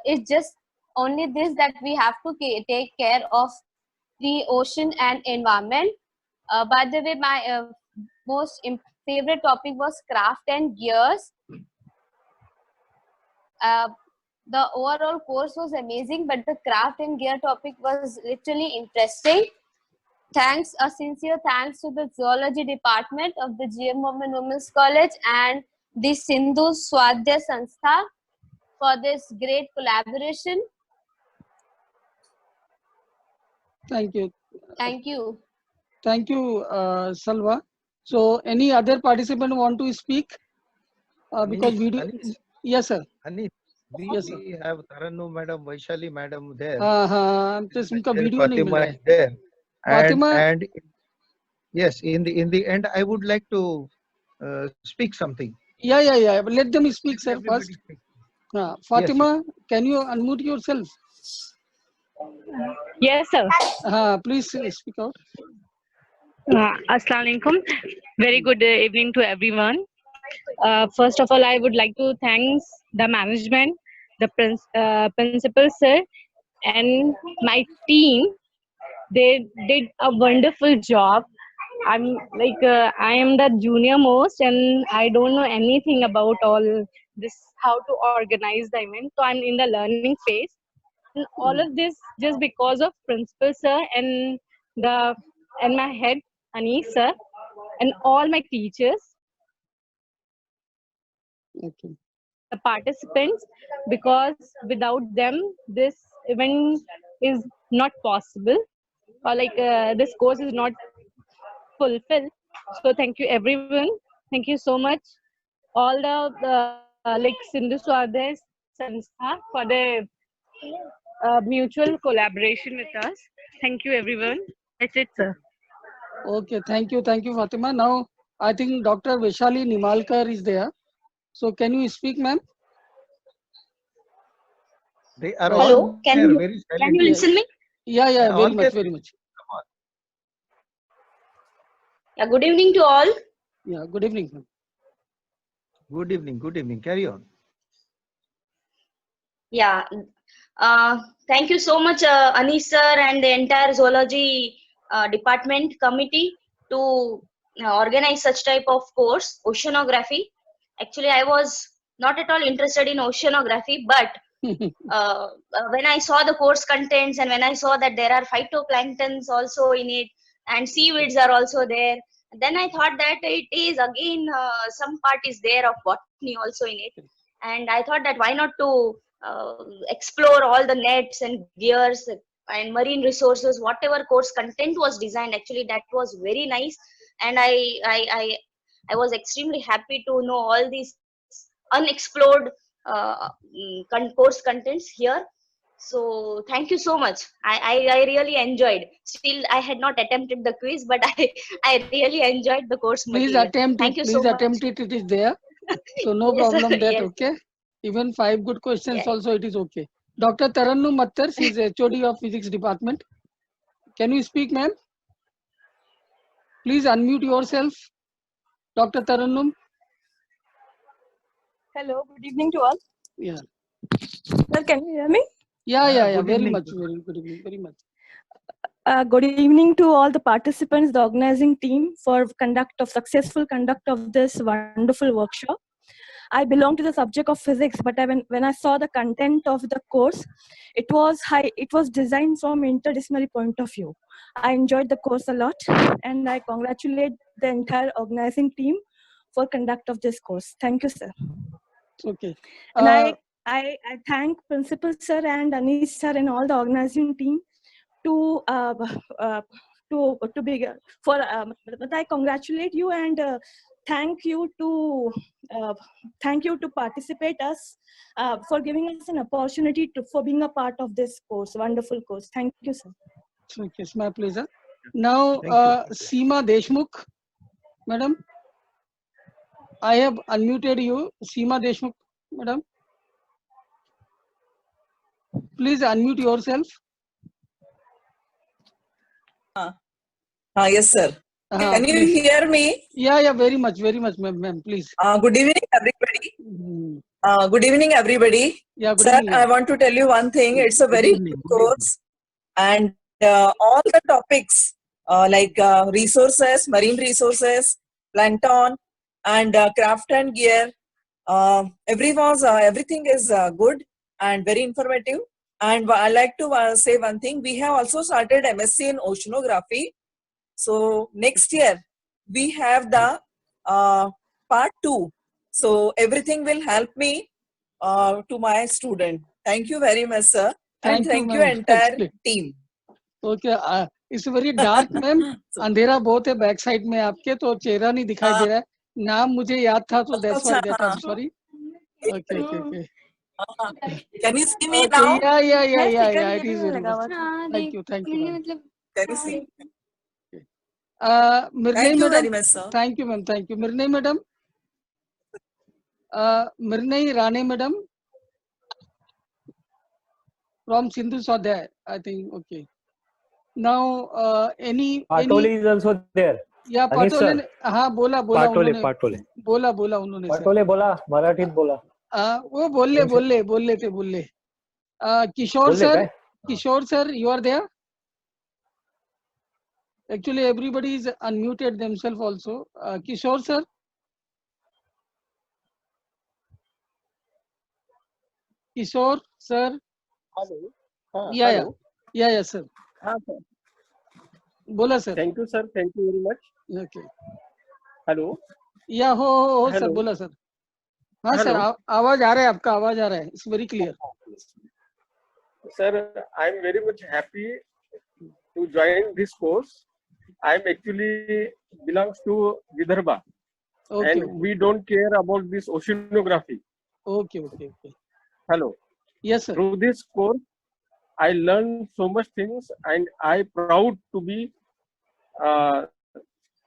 is just only this, that we have to take care of the ocean and environment. By the way, my most favorite topic was craft and gears. The overall course was amazing, but the craft and gear topic was literally interesting. Thanks, a sincere thanks to the zoology department of the GM Women's College and the Sindhu Swadhyay Sanstha for this great collaboration. Thank you. Thank you. Thank you, Salwa. So, any other participant want to speak? Because video. Yes, sir. Anis, we have Tarannu Madam, Vaishali Madam there. just उनका video नहीं मिल Fatima रहा is है. there. Fatima. And yes, in the end, I would like to speak something. Yeah. Let them speak, sir, Everybody first. speak. Fatima, can you unmute yourself? Yes, sir. Please speak out. Assalamu alaikum. Very good evening to everyone. First of all, I would like to thank the management, the principal sir, and my team. They did a wonderful job. I am the junior most, and I don't know anything about all this, how to organize the event. So I'm in the learning phase. And all of this just because of principal sir and my head Anis sir and all my teachers. Okay. The participants, because without them this event is not possible, or this course is not fulfilled. So thank you everyone. Thank you so much. All the Sindhu Swadhyay Sanstha for the mutual collaboration with us. Thank you everyone. That's it, sir. Okay, thank you, Fatima. Now I think Dr. Vaishali Nimalkar is there. So can you speak, ma'am? They are Hello, all can there, you very listen me? Yeah, all very much. Yeah, good evening to all. Yeah, good evening, ma'am. Good evening. Carry on. Yeah. Thank you so much, Anis sir and the entire zoology department committee to organize such type of course, oceanography. Actually, I was not at all interested in oceanography, but when I saw the course contents and when I saw that there are phytoplanktons also in it and seaweeds are also there, then I thought that it is again some part is there of botany also in it, and I thought that why not to explore all the nets and gears and marine resources, whatever course content was designed. Actually, that was very nice, and I was extremely happy to know all these unexplored course contents here. So thank you so much. I really enjoyed. Still, I had not attempted the quiz, but I really enjoyed the course Please material. attempt Thank it. you Please so much. attempt it. It is there. So no Yes, sir. problem that. Yes. Okay. Even 5 good questions Yeah. also it is okay. Dr. Tarannu Mattar, she is HOD of Physics Department. Can you speak, ma'am? Please unmute yourself, Dr. Tarannum. Hello, good evening to all. Yeah. Sir, can you hear me? Yeah. Good Very evening. much. Very good evening. Very much. Good evening to all the participants, the organizing team for successful conduct of this wonderful workshop. I belong to the subject of physics, but when I saw the content of the course, it was designed from interdisciplinary point of view. I enjoyed the course a lot, and I congratulate the entire organizing team for conduct of this course. Thank you, sir. Okay. And I thank Principal Sir and Anish Sir and all the organizing team to be for. But I congratulate you and thank you to participate us for giving us an opportunity for being a part of this course, wonderful course. Thank you, sir. Okay, it's my pleasure. Now, Seema Deshmukh, madam, I have unmuted you. Seema Deshmukh, madam, please unmute yourself. Yes, sir. Can you hear me? Yeah, very much, ma'am, please. Good evening, everybody. Good evening, everybody. Yeah, good sir, evening. I want to tell you one thing. It's a very good course, and all the topics like resources, marine resources, plankton, and craft and gear. Everything is good and very informative. And I like to say one thing. We have also started MSc in oceanography. So next year we have the part 2. So everything will help me to my student. Thank you very much, sir. And thank you entire team. Okay, it's very dark, ma'am. अंधेरा बहुत है back side में आपके, तो चेहरा नहीं दिखाई दे रहा है. नाम मुझे याद था, तो that's why that I'm sorry. Okay. Can you see me now? Yeah. It is very good. Thank you. Can you see? Mirnay Thank you madam. very much, sir. Thank you, ma'am. Thank you. Mirnay madam. Mirnay Rane madam. From Sindhu Swadhyay, I think. Okay. Now, Patole is also there. Yeah, Patole ने हाँ बोला Patole उन्होंने Patole बोला मराठीत बोला वो बोल ले Kishore sir, you are there? Actually, everybody is unmuted themselves also. Kishore sir. Kishore sir. Hello. Yeah, sir. Sir. बोला sir. Thank you, sir. Thank you very much. Okay. Hello. या हो Hello. सर बोला sir. हाँ Hello. Sir आवाज आ रहा है आपका आवाज आ रहा है. It's very clear. Sir, I am very much happy to join this course. I am actually belongs to Vidarbha, and we don't care about this oceanography. Okay. Hello. Yes, sir. Through this course, I learned so much things, and I proud to be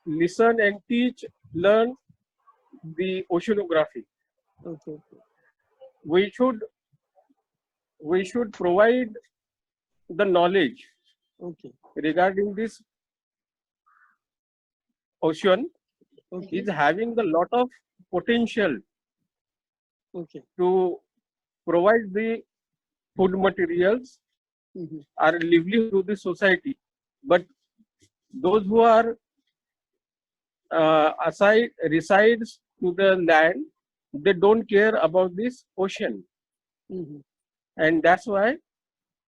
listen and teach, learn the oceanography. Okay. We should provide the knowledge regarding this ocean. Is having a lot of potential to provide the food materials are lively to the society, but those who are resides to the land, they don't care about this ocean. And that's why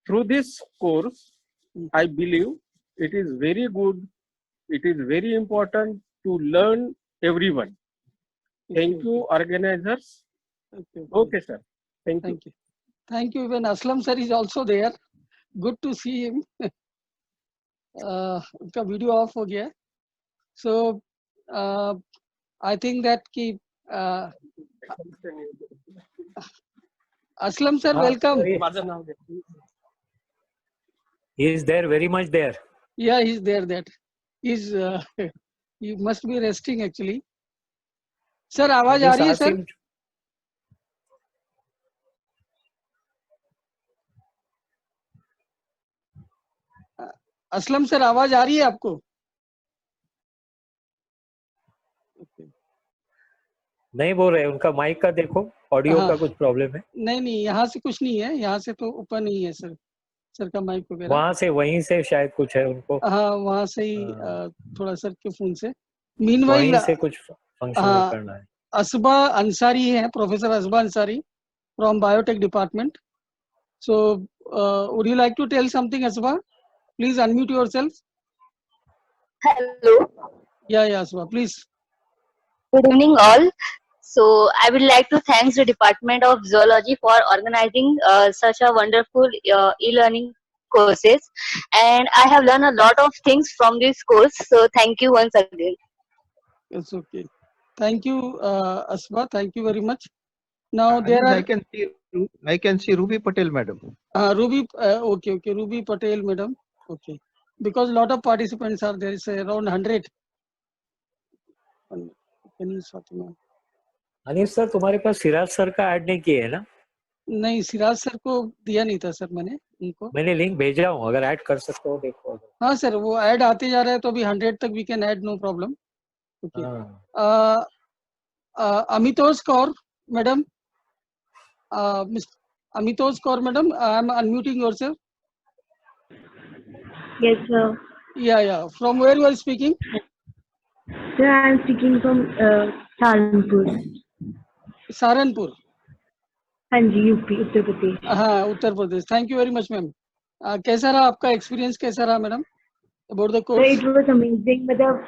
through this course, I believe it is very good, it is very important to learn everyone. Thank you, organizers. Okay, sir. Thank you. Thank you. Even Aslam sir is also there. Good to see him. उनका video of हो गया. So I think that कि Aslam sir, welcome. He is there, very much there. Yeah, he's there. That he's he must be resting actually. Sir, आवाज आ रही है sir? Aslam sir आवाज आ रही है आपको? नहीं बोल रहे, उनका माइक का देखो, ऑडियो का कुछ प्रॉब्लम है. नहीं यहाँ से कुछ नहीं है, यहाँ से तो ओपन ही है सर. सर का माइक वगैरह। वहां से वहीं से शायद कुछ है उनको। हाँ वहां से ही थोड़ा सर के फोन से। वहीं मीनवाइल से कुछ फंक्शन करना है। असबा अंसारी है, professor Asba Ansari from biotech department. So, would you like to tell something, Asba? Please unmute yourself. Hello. Yeah, Asba, please. Good evening, all. So, I would like to thank the Department of Zoology for organizing such a wonderful e-learning courses, and I have learned a lot of things from this course. So, thank you once again. It's okay. Thank you, Asba. Thank you very much. Now there are. I can see Ruby Patel, madam. Ruby, okay, Ruby Patel, madam. Okay, because lot of participants are there. Is around 100. Anees sir, तुम्हारे पास Siraj sir का add नहीं किया है ना? नहीं, Siraj sir को दिया नहीं था सर मैंने उनको। मैंने लिंक भेजा हूँ, अगर ऐड कर सकते हो देखो। हाँ सर, वो ऐड आते जा रहा है तो अभी 100 तक we can add, no problem. Okay. Amitosh Kaur madam, Amitosh Kaur madam, I am unmuting yourself. Yes, sir. Yeah. From where you are speaking? Sir, I am speaking from Saharanpur. Saharanpur. हाँ जी, UP, Uttar Pradesh. हाँ, Uttar Pradesh. Thank you very much, ma'am. कैसा रहा आपका experience, कैसा रहा madam about the course? It was amazing. मतलब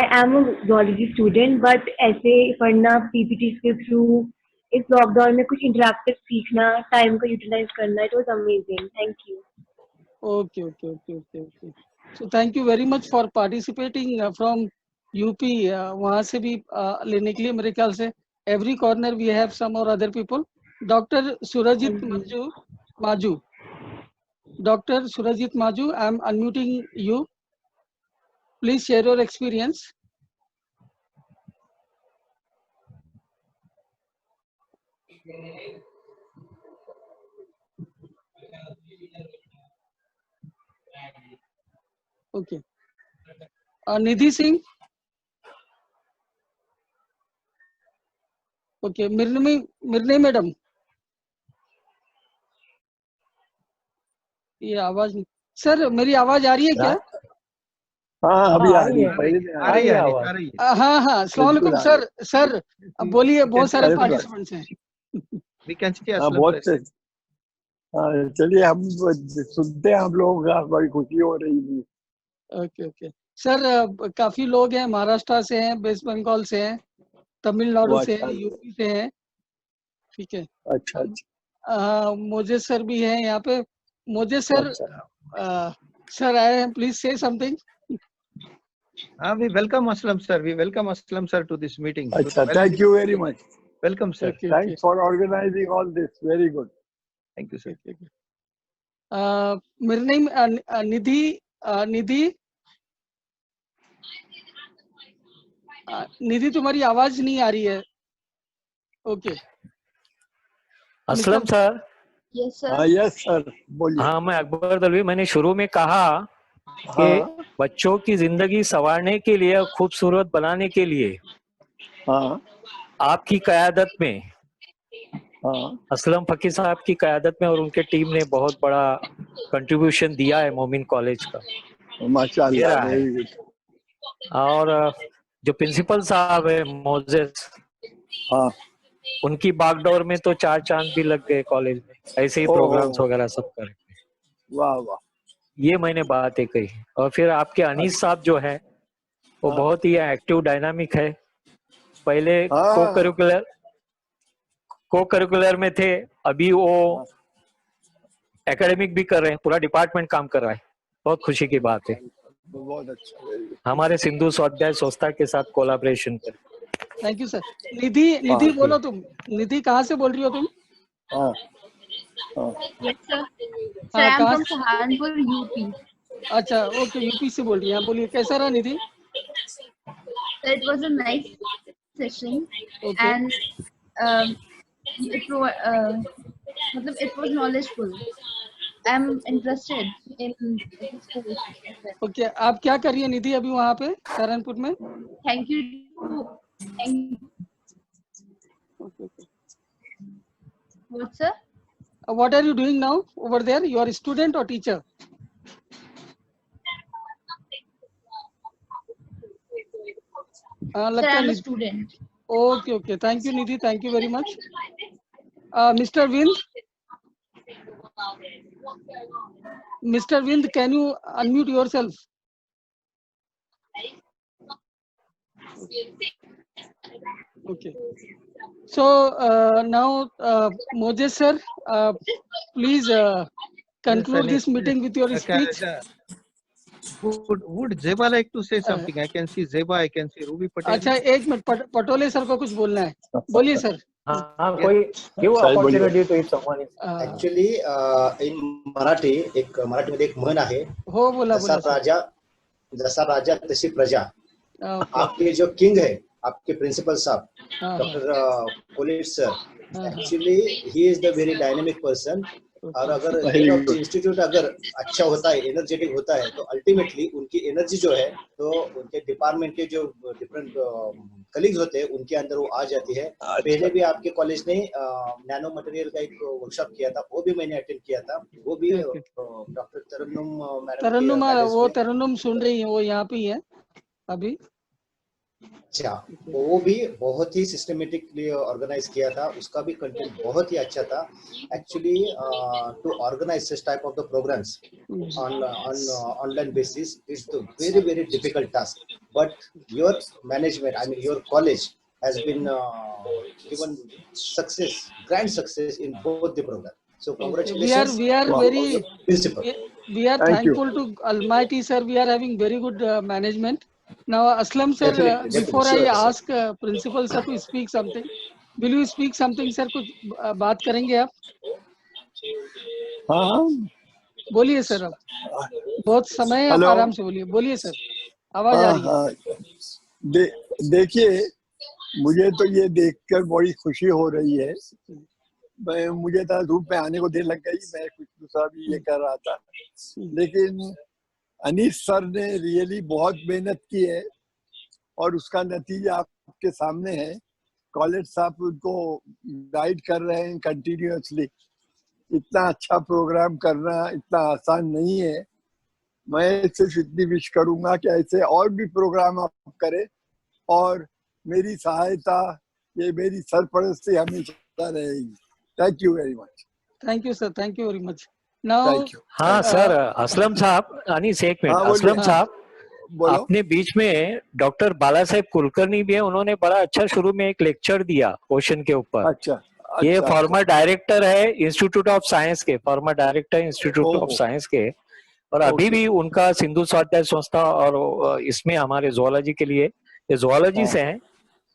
I am a zoology student, but ऐसे पढ़ना PPTs के through इस लॉकडाउन में कुछ इंटरैक्टिव सीखना, टाइम को यूटिलाइज करना, it was amazing. Thank you. Okay. So thank you very much for participating from UP. वहाँ से भी लेने के लिए मेरे ख्याल से every corner we have some or other people. Doctor Surjit Maju, doctor Surjit Maju, I am unmuting you, please share your experience. Okay. Nidhi Singh, okay. मिर्ने मैडम, ये आवाज नहीं सर, मेरी आवाज आ रही है क्या? हाँ, अभी आ रही है। हाँ, अस्सलाम वालेकुम सर। सर अब बोलिए, बहुत सारे पार्टिसिपेंट्स हैं। We can see बहुत से। चलिए हम सुनते हैं, हम लोगों का बड़ी खुशी हो रही थी। ओके सर, काफी लोग हैं, महाराष्ट्र से हैं, वेस्ट बंगाल से हैं, तमिलनाडु से हैं, यूपी से हैं। ठीक है। अच्छा। मोजेस सर भी हैं यहाँ पे। मोजेस सर, सर आए हैं, प्लीज से something. We welcome Aslam sir. We welcome Aslam sir to this meeting. अच्छा, thank you very much. Welcome sir. Thanks for organizing all this. Very good. Thank you sir. मेरा name निधि तुम्हारी आवाज नहीं आ रही है। Okay. Aslam sir. Yes sir, बोलिए। हाँ, मैं अकबर दलवी। मैंने शुरू में कहा कि बच्चों की जिंदगी संवारने के लिए, खूबसूरत बनाने के लिए आपकी क़यादत में, असलम फकीर साहब की क़यादत में और उनके टीम ने बहुत बड़ा कंट्रीब्यूशन दिया है मोमिन कॉलेज का। माशाअल्लाह, वेरी गुड। और जो प्रिंसिपल साहब है मोजेस, उनकी बागडोर में तो 4 चांद भी लग गए कॉलेज में, ऐसे ही प्रोग्राम्स वगैरह सब करे। वाह। ये मैंने बात है कही। और फिर आपके अनीस साहब जो है वो बहुत ही एक्टिव, डायनामिक है। पहले को करिकुलर में थे, अभी वो एकेडमिक भी कर रहे हैं, पूरा डिपार्टमेंट काम कर रहा है। बहुत खुशी की बात है। बहुत अच्छा। हमारे सिंधु स्वाध्याय संस्था के साथ कोलैबोरेशन कर। Thank you sir. निधि बोलो तुम। निधि कहाँ से बोल रही हो तुम? Yes sir. Sir, I am from Saharanpur, UP. अच्छा, ओके, यूपी से बोल रही हैं। बोलिए, कैसा रहा निधि? Sir, it was a nice session, and it was knowledgeful. I am interested in this course. Okay, आप क्या कर रही है निधि अभी वहाँ पे सहारनपुर में? Thank you. Okay. What sir? what are you doing now over there? You are a student or teacher? Sir, I'm a student. Okay, okay. Thank you, Nidhi. Thank you very much. Mr. Vind? Mr. Vind, can you unmute yourself? Okay. So now, Moses sir, please conclude this meeting with your speech. Would Zeba like to say something? I can see Zeba, I can see Ruby Patel. अच्छा एक minute Patole sir को कुछ बोलना है, बोलिए sir. हाँ कोई give opportunity to if someone is. Actually, in Marathi एक मराठीमध्ये एक म्हण आहे. हो बोला बोला. जसा राजा तशी प्रजा. आपके जो किंग है, आपके प्रिंसिपल साहब, doctor collate sir, actually he is the very dynamic person. और अगर इंस्टीट्यूट अगर अच्छा होता है, एनर्जेटिक होता है, तो अल्टीमेटली उनकी एनर्जी जो है, तो उनके डिपार्टमेंट के जो डिफरेंट कलीग्स होते हैं उनके अंदर वो आ जाती है. पहले भी आपके कॉलेज ने नैनो मटेरियल का एक वर्कशॉप किया था, वो भी मैंने अटेंड किया था. वो भी डॉक्टर तरन्नुम, वो तरन्नुम सुन रही है, वो यहाँ पे ही है अभी. अच्छा, वो भी बहुत ही सिस्टमेटिकली ऑर्गेनाइज किया था. उसका भी कंटेंट बहुत ही अच्छा था. Actually to organise this type of the programmes on online basis it's the very difficult task. But your management, I mean your college has been given success, grand success in both the programme. So congratulations. We are thankful to Almighty sir. We are having very good management. Now Aslam sir, before I ask principal sir to speak something, will you speak something sir? कुछ बात करेंगे आप? हाँ बोलिए sir. आप बहुत समय है, आप आराम से बोलिए. बोलिए सर, आवाज आ रही है. देखिए, मुझे तो ये देखकर बड़ी खुशी हो रही है. मुझे तो धूप में आने को देर लग गई, मैं कुछ दूसरा भी ये कर रहा था. लेकिन अनीस सर ने रियली बहुत मेहनत की है और उसका नतीजा आपके सामने है. कॉलेज साहब उनको गाइड कर रहे हैं कंटिन्यूअसली. इतना अच्छा प्रोग्राम करना इतना आसान नहीं है. मैं सिर्फ इतनी विश करूंगा कि ऐसे और भी प्रोग्राम आप करें और मेरी सहायता, ये मेरी सरपरस्ती हमेशा रहेगी. Thank you very much. Thank you sir, thank you very much. Now, हाँ सर, असलम साहब, अनीस एक मिनट. असलम साहब, अपने बीच में डॉक्टर बाला साहेब कुलकर्णी भी है. उन्होंने बड़ा अच्छा शुरू में एक लेक्चर दिया ओशन के ऊपर. अच्छा. ये फॉर्मर डायरेक्टर है इंस्टीट्यूट ऑफ साइंस के, farmer director institute of science के, और अभी भी उनका सिंधु स्वाध्याय संस्था और इसमें हमारे जोलॉजी के लिए, ये जोलॉजी से हैं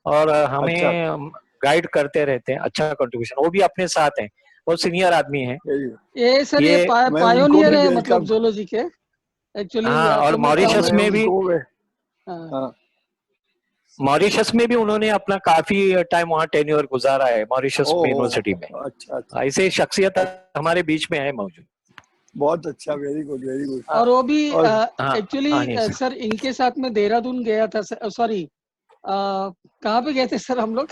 और हमें गाइड करते रहते हैं. अच्छा कंट्रीब्यूशन, वो भी अपने साथ हैं, बहुत सीनियर आदमी हैं. ये सर ये पायोनियर है मतलब जोलॉजी के एक्चुअली. हाँ, और मॉरिशस में भी, मॉरिशस में भी उन्होंने अपना काफी टाइम वहाँ टेन्योर गुजारा है मॉरिशस यूनिवर्सिटी में. अच्छा. ऐसे शख्सियत हमारे बीच में है मौजूद. बहुत अच्छा, वेरी गुड वेरी गुड. और वो भी एक्चुअली सर इनके साथ में देहरादून गया था. सॉरी, कहाँ पे गए थे सर हम लोग?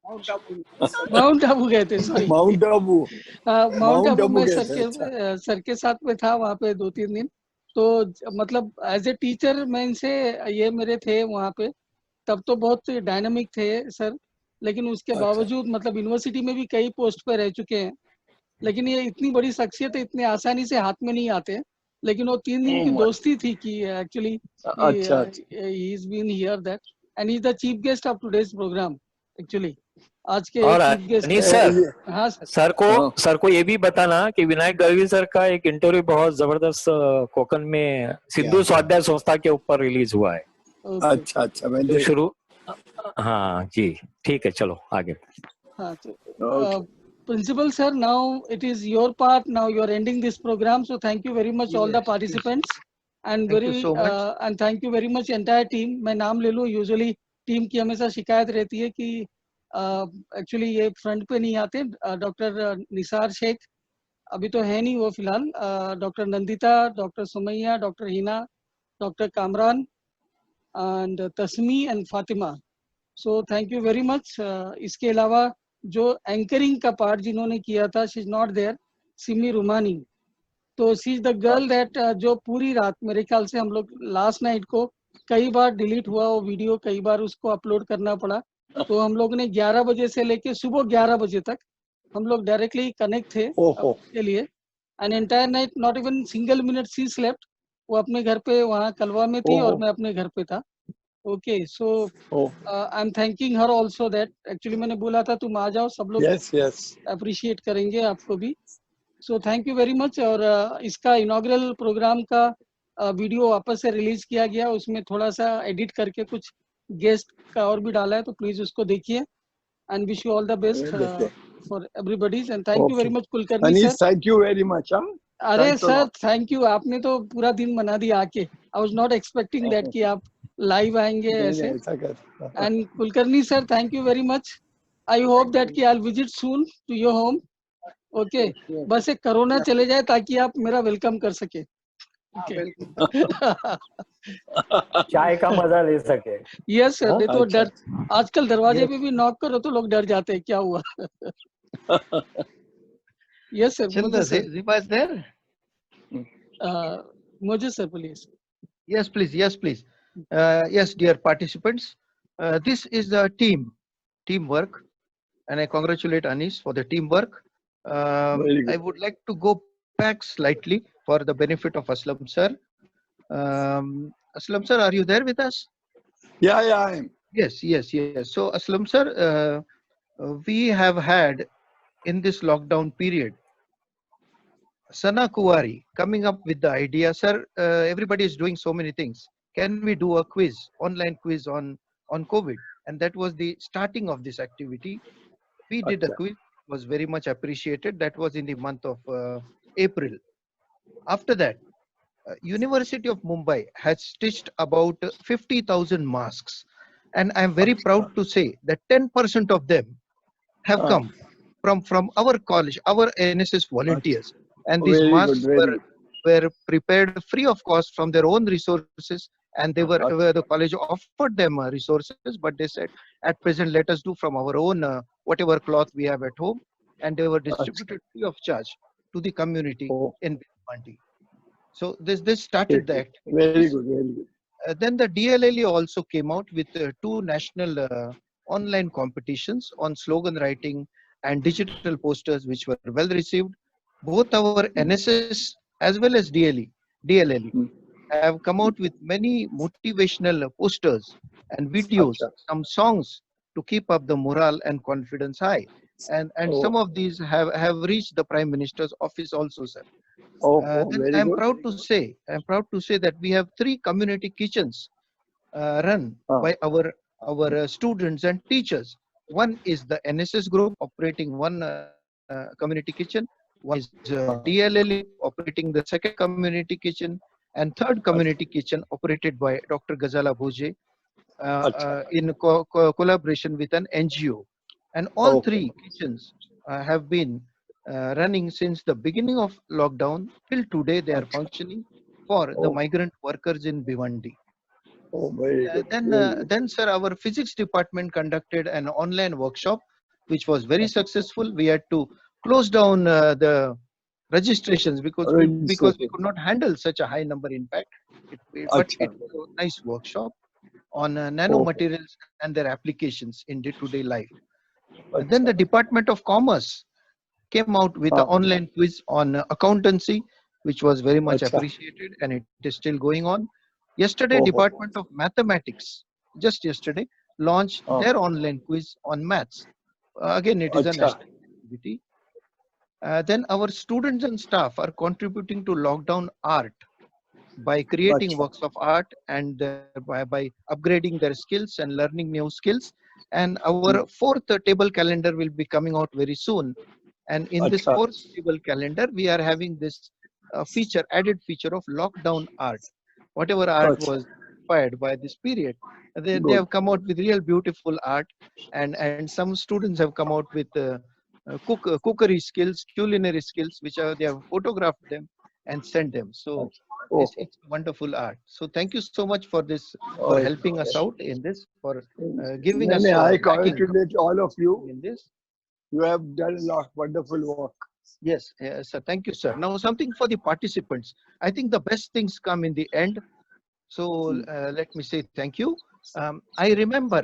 माउंट आबू गए थे. Sorry, mount Abu. Mount Abu में सर के साथ में था वहाँ पे 2-3 दिन. तो मतलब एज ए टीचर मैं इनसे, ये मेरे थे वहाँ पे, तब तो बहुत डायनामिक थे सर. लेकिन उसके बावजूद मतलब यूनिवर्सिटी में भी कई पोस्ट पे रह चुके हैं. लेकिन ये इतनी बड़ी शख्सियत इतने आसानी से हाथ में नहीं आते. लेकिन वो 3 दिन की दोस्ती थी कि actually he is been here that and he is the chief guest of today's programme actually. आज के चीफ गेस्ट सर. हाँ सर को ये भी बताना कि विनायक दर्वी सर का एक इंटरव्यू बहुत जबरदस्त कोकन में सिंधु स्वाध्याय संस्था के ऊपर रिलीज हुआ है. अच्छा अच्छा, मैं तो शुरू. हाँ जी, ठीक है, चलो आगे. हाँ, Principal sir, now it is your part. Now you are ending this program, so thank you very much all the participants and and thank you very much entire team. मैं नाम ले लूँ. Usually टीम की हमेशा शिकायत रहती है कि एक्चुअली ये फ्रंट पे नहीं आते. डॉक्टर निसार शेख अभी तो है नहीं वो फिलहाल. Doctor Nandita, doctor Sumaiya, doctor Hina, doctor Kamran and Tasmi and Fatima. So thank you very much. इसके अलावा जो एंकरिंग का पार्ट जिन्होंने किया था, she is not there, Simi Rumani. तो she is the girl that जो पूरी रात, मेरे ख्याल से हम लोग लास्ट नाइट को कई बार डिलीट हुआ वो वीडियो, कई बार उसको अपलोड करना पड़ा। तो हम लोग ने 11 बजे से लेके सुबह 11 बजे तक हम लोग डायरेक्टली कनेक्ट थे के लिए। An entire night not even single minute she slept. वो अपने घर पे वहाँ कलवा में थी और मैं अपने घर पे था। Okay, so I am thanking her also that, actually मैंने बोला था तुम आ जाओ, सब लोग अप्रिशिएट करेंगे आपको भी। सो थैंक यू वेरी मच। और इसका इनॉग्रल प्रोग्राम का वीडियो वापस से रिलीज किया गया, उसमें थोड़ा सा एडिट करके कुछ गेस्ट का और भी डाला है, तो प्लीज उसको देखिए। And wish you all the best for everybody's and thank you very much Kulkarni sir. Anis, thank you very much. अरे सर थैंक यू, आपने तो पूरा दिन बना दिया आके। I was not expecting that कि आप लाइव आएंगे ऐसे। And Kulkarni sir thank you very much. I hope that कि I will visit soon to your home. Okay, बस एक कोरोना चले जाए ताकि आप मेरा वेलकम कर सके। चाय का मजा ले सके। यस सर, नहीं तो डर, आजकल दरवाजे पे भी नॉक करो तो लोग डर जाते हैं, क्या हुआ। Yes sir, Chandra, Ziba is there? Moses sir, please. Yes, please. Yes, please. Yes, dear participants, this is the teamwork, and I congratulate Anis for the teamwork. I would like to go back slightly for the benefit of Aslam sir. Aslam sir, are you there with us? Yeah, I am. Yes. So Aslam sir, we have had in this lockdown period Sana Kuwari coming up with the idea, sir, everybody is doing so many things. Can we do a quiz, online quiz on COVID? And that was the starting of this activity. We did a quiz, was very much appreciated. That was in the month of April. After that, University of Mumbai has stitched about 50,000 masks. And I'm very proud to say that 10% of them have come from our college, our NSS volunteers. And these masks were prepared free of cost from their own resources, and they were the college offered them resources, but they said at present let us do from our own whatever cloth we have at home, and they were distributed free of charge to the community in Bhiwandi. So this started the activity. Very good. Then the DLLE also came out with 2 national online competitions on slogan writing and digital posters, which were well received. Both our NSS as well as DLLE have come out with many motivational posters and videos, some songs to keep up the morale and confidence high. And some of these have reached the Prime Minister's office also, sir. I'm proud to say that we have 3 community kitchens run by our students and teachers. One is the NSS group operating one community kitchen. One is DLLE operating the second community kitchen, and third community kitchen operated by Dr. Ghazala Bhoje in collaboration with an NGO. And all 3 kitchens have been running since the beginning of lockdown till today. They are functioning for the migrant workers in Bhiwandi. Then, sir, our physics department conducted an online workshop, which was very successful. We had to close down the registrations because we could not handle such a high number. In fact, but it was a nice workshop on nanomaterials and their applications in day-to-day life. Then the Department of Commerce came out with an online quiz on accountancy, which was very much appreciated, and it is still going on. Yesterday, Department of Mathematics, just yesterday, launched their online quiz on maths. Again, it is a national activity. Then our students and staff are contributing to lockdown art by creating works of art and by upgrading their skills and learning new skills. And our 4th table calendar will be coming out very soon. And in this 4th table calendar, we are having this added feature of lockdown art. Whatever art was inspired by this period, they have come out with real beautiful art, and some students have come out with cookery skills, culinary skills, which they have photographed them and sent them. So it's wonderful art. So thank you so much for this, for helping us out in this, for giving us. I congratulate all of you in this. You have done a lot wonderful work. Yes, yes, sir. Thank you, sir. Now, something for the participants. I think the best things come in the end. So let me say thank you. I remember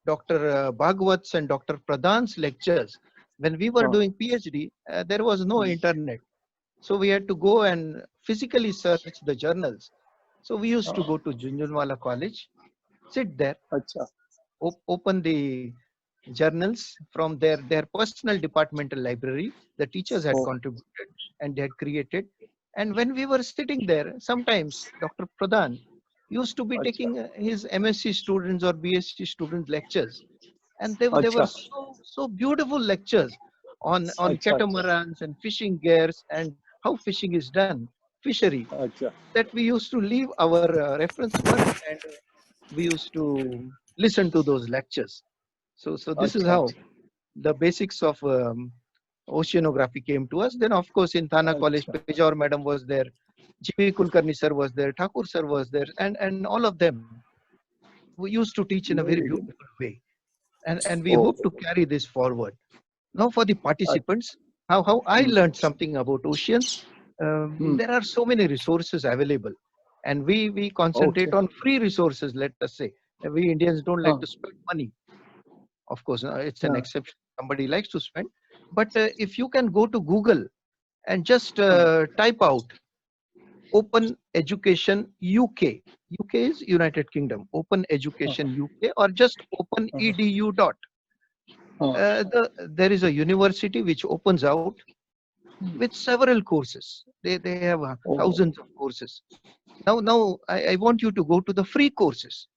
Dr. Bhagwat's and Dr. Pradhan's lectures. When we were doing PhD, there was no internet. So we had to go and physically search the journals. So we used to go to Junjunwala College, sit there, open the journals from their personal departmental library. The teachers had contributed and they had created. And when we were sitting there, sometimes Dr. Pradhan used to be taking his MSc students or BSc students lectures. And they were so beautiful lectures on catamarans and fishing gears and how fishing is done, fishery, that we used to leave our reference work and we used to listen to those lectures. So this is how the basics of oceanography came to us. Then, of course, in Thana College, Pejawar Madam was there, G.P. Kulkarni sir was there, Thakur sir was there, and all of them we used to teach in a very beautiful way. And we hope to carry this forward. Now, for the participants, how I learned something about oceans. There are so many resources available, and we concentrate on free resources. Let us say we Indians don't like to spend money. Of course, it's an exception. Somebody likes to spend, but if you can go to Google and just type out Open Education UK. UK is United Kingdom. Open Education UK, or just Open EDU dot. There is a university which opens out with several courses. They have thousands of courses. Now I want you to go to the free courses.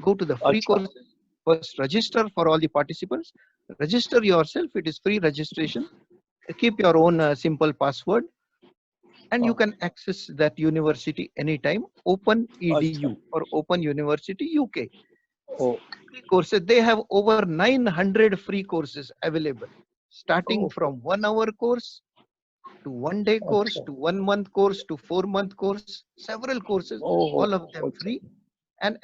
Go to the free courses. First, register for all the participants. Register yourself. It is free registration. Keep your own simple password, and you can access that university anytime. Open EDU or Open University UK. Free courses. They have over 900 free courses available, starting from 1 hour course to 1 day course to 1 month course to 4 month course. Several courses, all of them free. And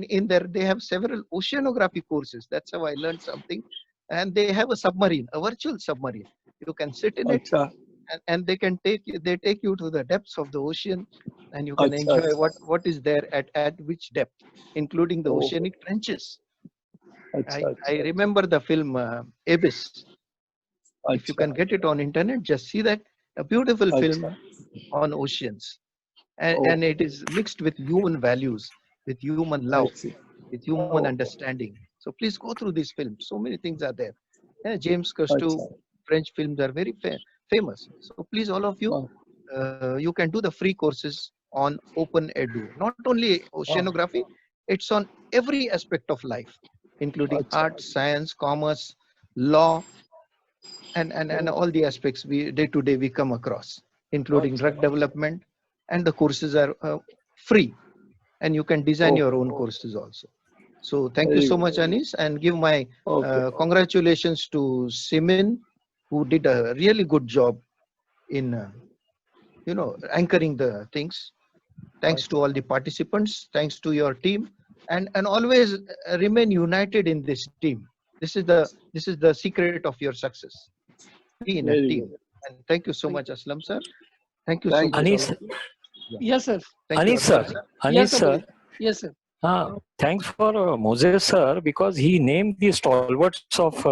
in there they have several oceanography courses. That's how I learned something. And they have a submarine, a virtual submarine. You can sit in it, and they take you to the depths of the ocean, and you can enjoy what is there at which depth, including the oceanic trenches. I remember the film Abyss. If you can get it on internet, just see that. A beautiful film on oceans, and it is mixed with human values, with human love, with human understanding. So please go through this film. So many things are there. James Cousteau, French films are very famous. So please, all of you, you can do the free courses on Open Edu. Not only oceanography, it's on every aspect of life, including art, science, commerce, law, and all the aspects we day to day we come across, including drug development. And the courses are free, and you can design your own courses also. So thank you so much, Anis, and give my congratulations to Simin, who did a really good job in anchoring the things. Thanks to all the participants. Thanks to your team, and always remain united in this team. This is the secret of your success. Be in a team. And thank you so much, Aslam sir. Thank you so much. Anis. Yes, sir. Anis sir. Anis sir. Yes, sir. Thanks for Moses sir, because he named the stalwarts of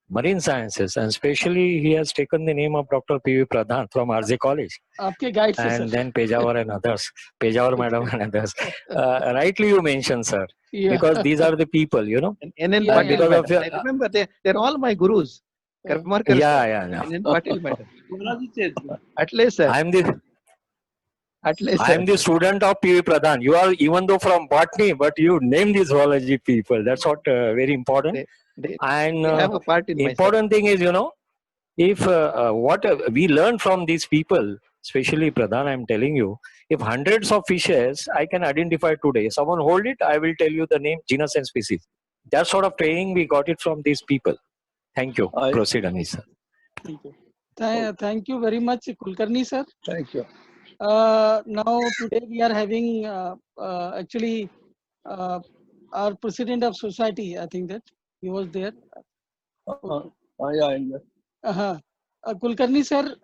marine sciences, and especially he has taken the name of Dr. P.V. Pradhan from RJ College. Aapke guide se, and sir. Then Pejawar and others, Pejawar Madam and others. Rightly you mentioned, sir, because these are the people, And NN Patil Madam. I remember they're all my gurus. Karmarkar Yeah. NN Patil Madam. At least, sir. I am the student of P.V. Pradhan. You are, even though from botany, but you name the zoology people. That's what very important. They have a part in important thing is, if what we learn from these people, especially Pradhan, I'm telling you, if hundreds of fishes I can identify today, someone hold it, I will tell you the name, genus and species. That sort of training we got it from these people. Thank you. Proceed, Anis sir. Thank you. Thank you very much, Kulkarni sir. Thank you. Now today we are having actually our president of society. I think that he was there. Yeah. Kulkarni sir,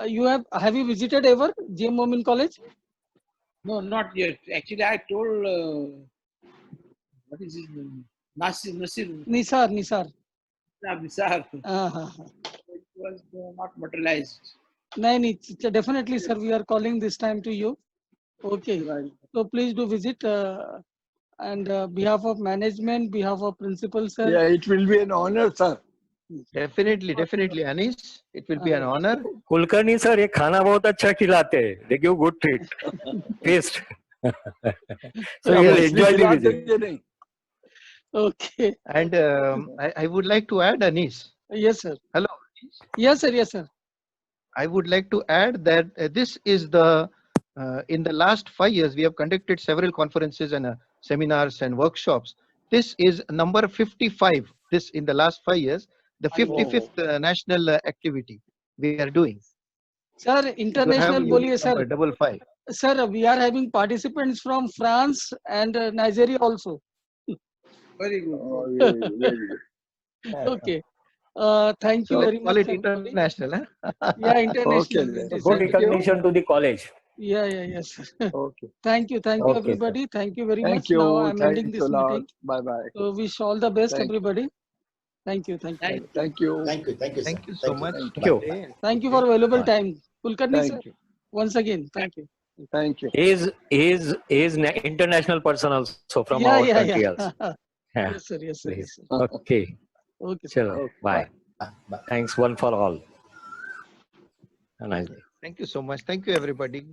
you have you visited ever GM Momin College? No, not yet. Actually, I told what is his name? Nasir. Nisar. Nisar. It was not materialized. No, definitely, sir. We are calling this time to you. Okay. Right. So please do visit. And behalf of management, behalf of principal, sir. Yeah, it will be an honor, sir. Definitely, Anis. It will be an honor. Kulkarni sir ये खाना बहुत अच्छा खिलाते हैं. They give good treat, taste. So you'll enjoy the visit. Okay. And I would like to add, Anis. Yes, sir. Hello. Yes, sir. Yes, sir. I would like to add that this is the in the last 5 years we have conducted several conferences and seminars and workshops. This is number 55. This in the last 5 years, the 55th national activity we are doing. Sir, international boliye sir. Double 5. Sir, we are having participants from France and Nigeria also. Very good. Very good. Okay. Thank you very much. Call it international, huh? Yeah, international. Okay. Good recognition to the college. Yeah, yes. Okay. Thank you, Okay, everybody. sir. Thank you very Thank much. you. Now I'm ending Thanks this a lot. meeting. Bye bye. So wish all the best, Thank you. everybody. Thank you. Thank you. Thank you. Thank you so much. Thank you. Thank you for valuable Bye. time. Kulkarni sir, Thank you. once again, thank you. Thank you. He is international person also from Yeah, our yeah, country yeah. also. Yeah. Yes, sir. Yes, sir. Yes, sir. Okay. Okay, sir. Chalo. Bye. Thanks one for all. Have a nice day. Thank you so much. Thank you, everybody.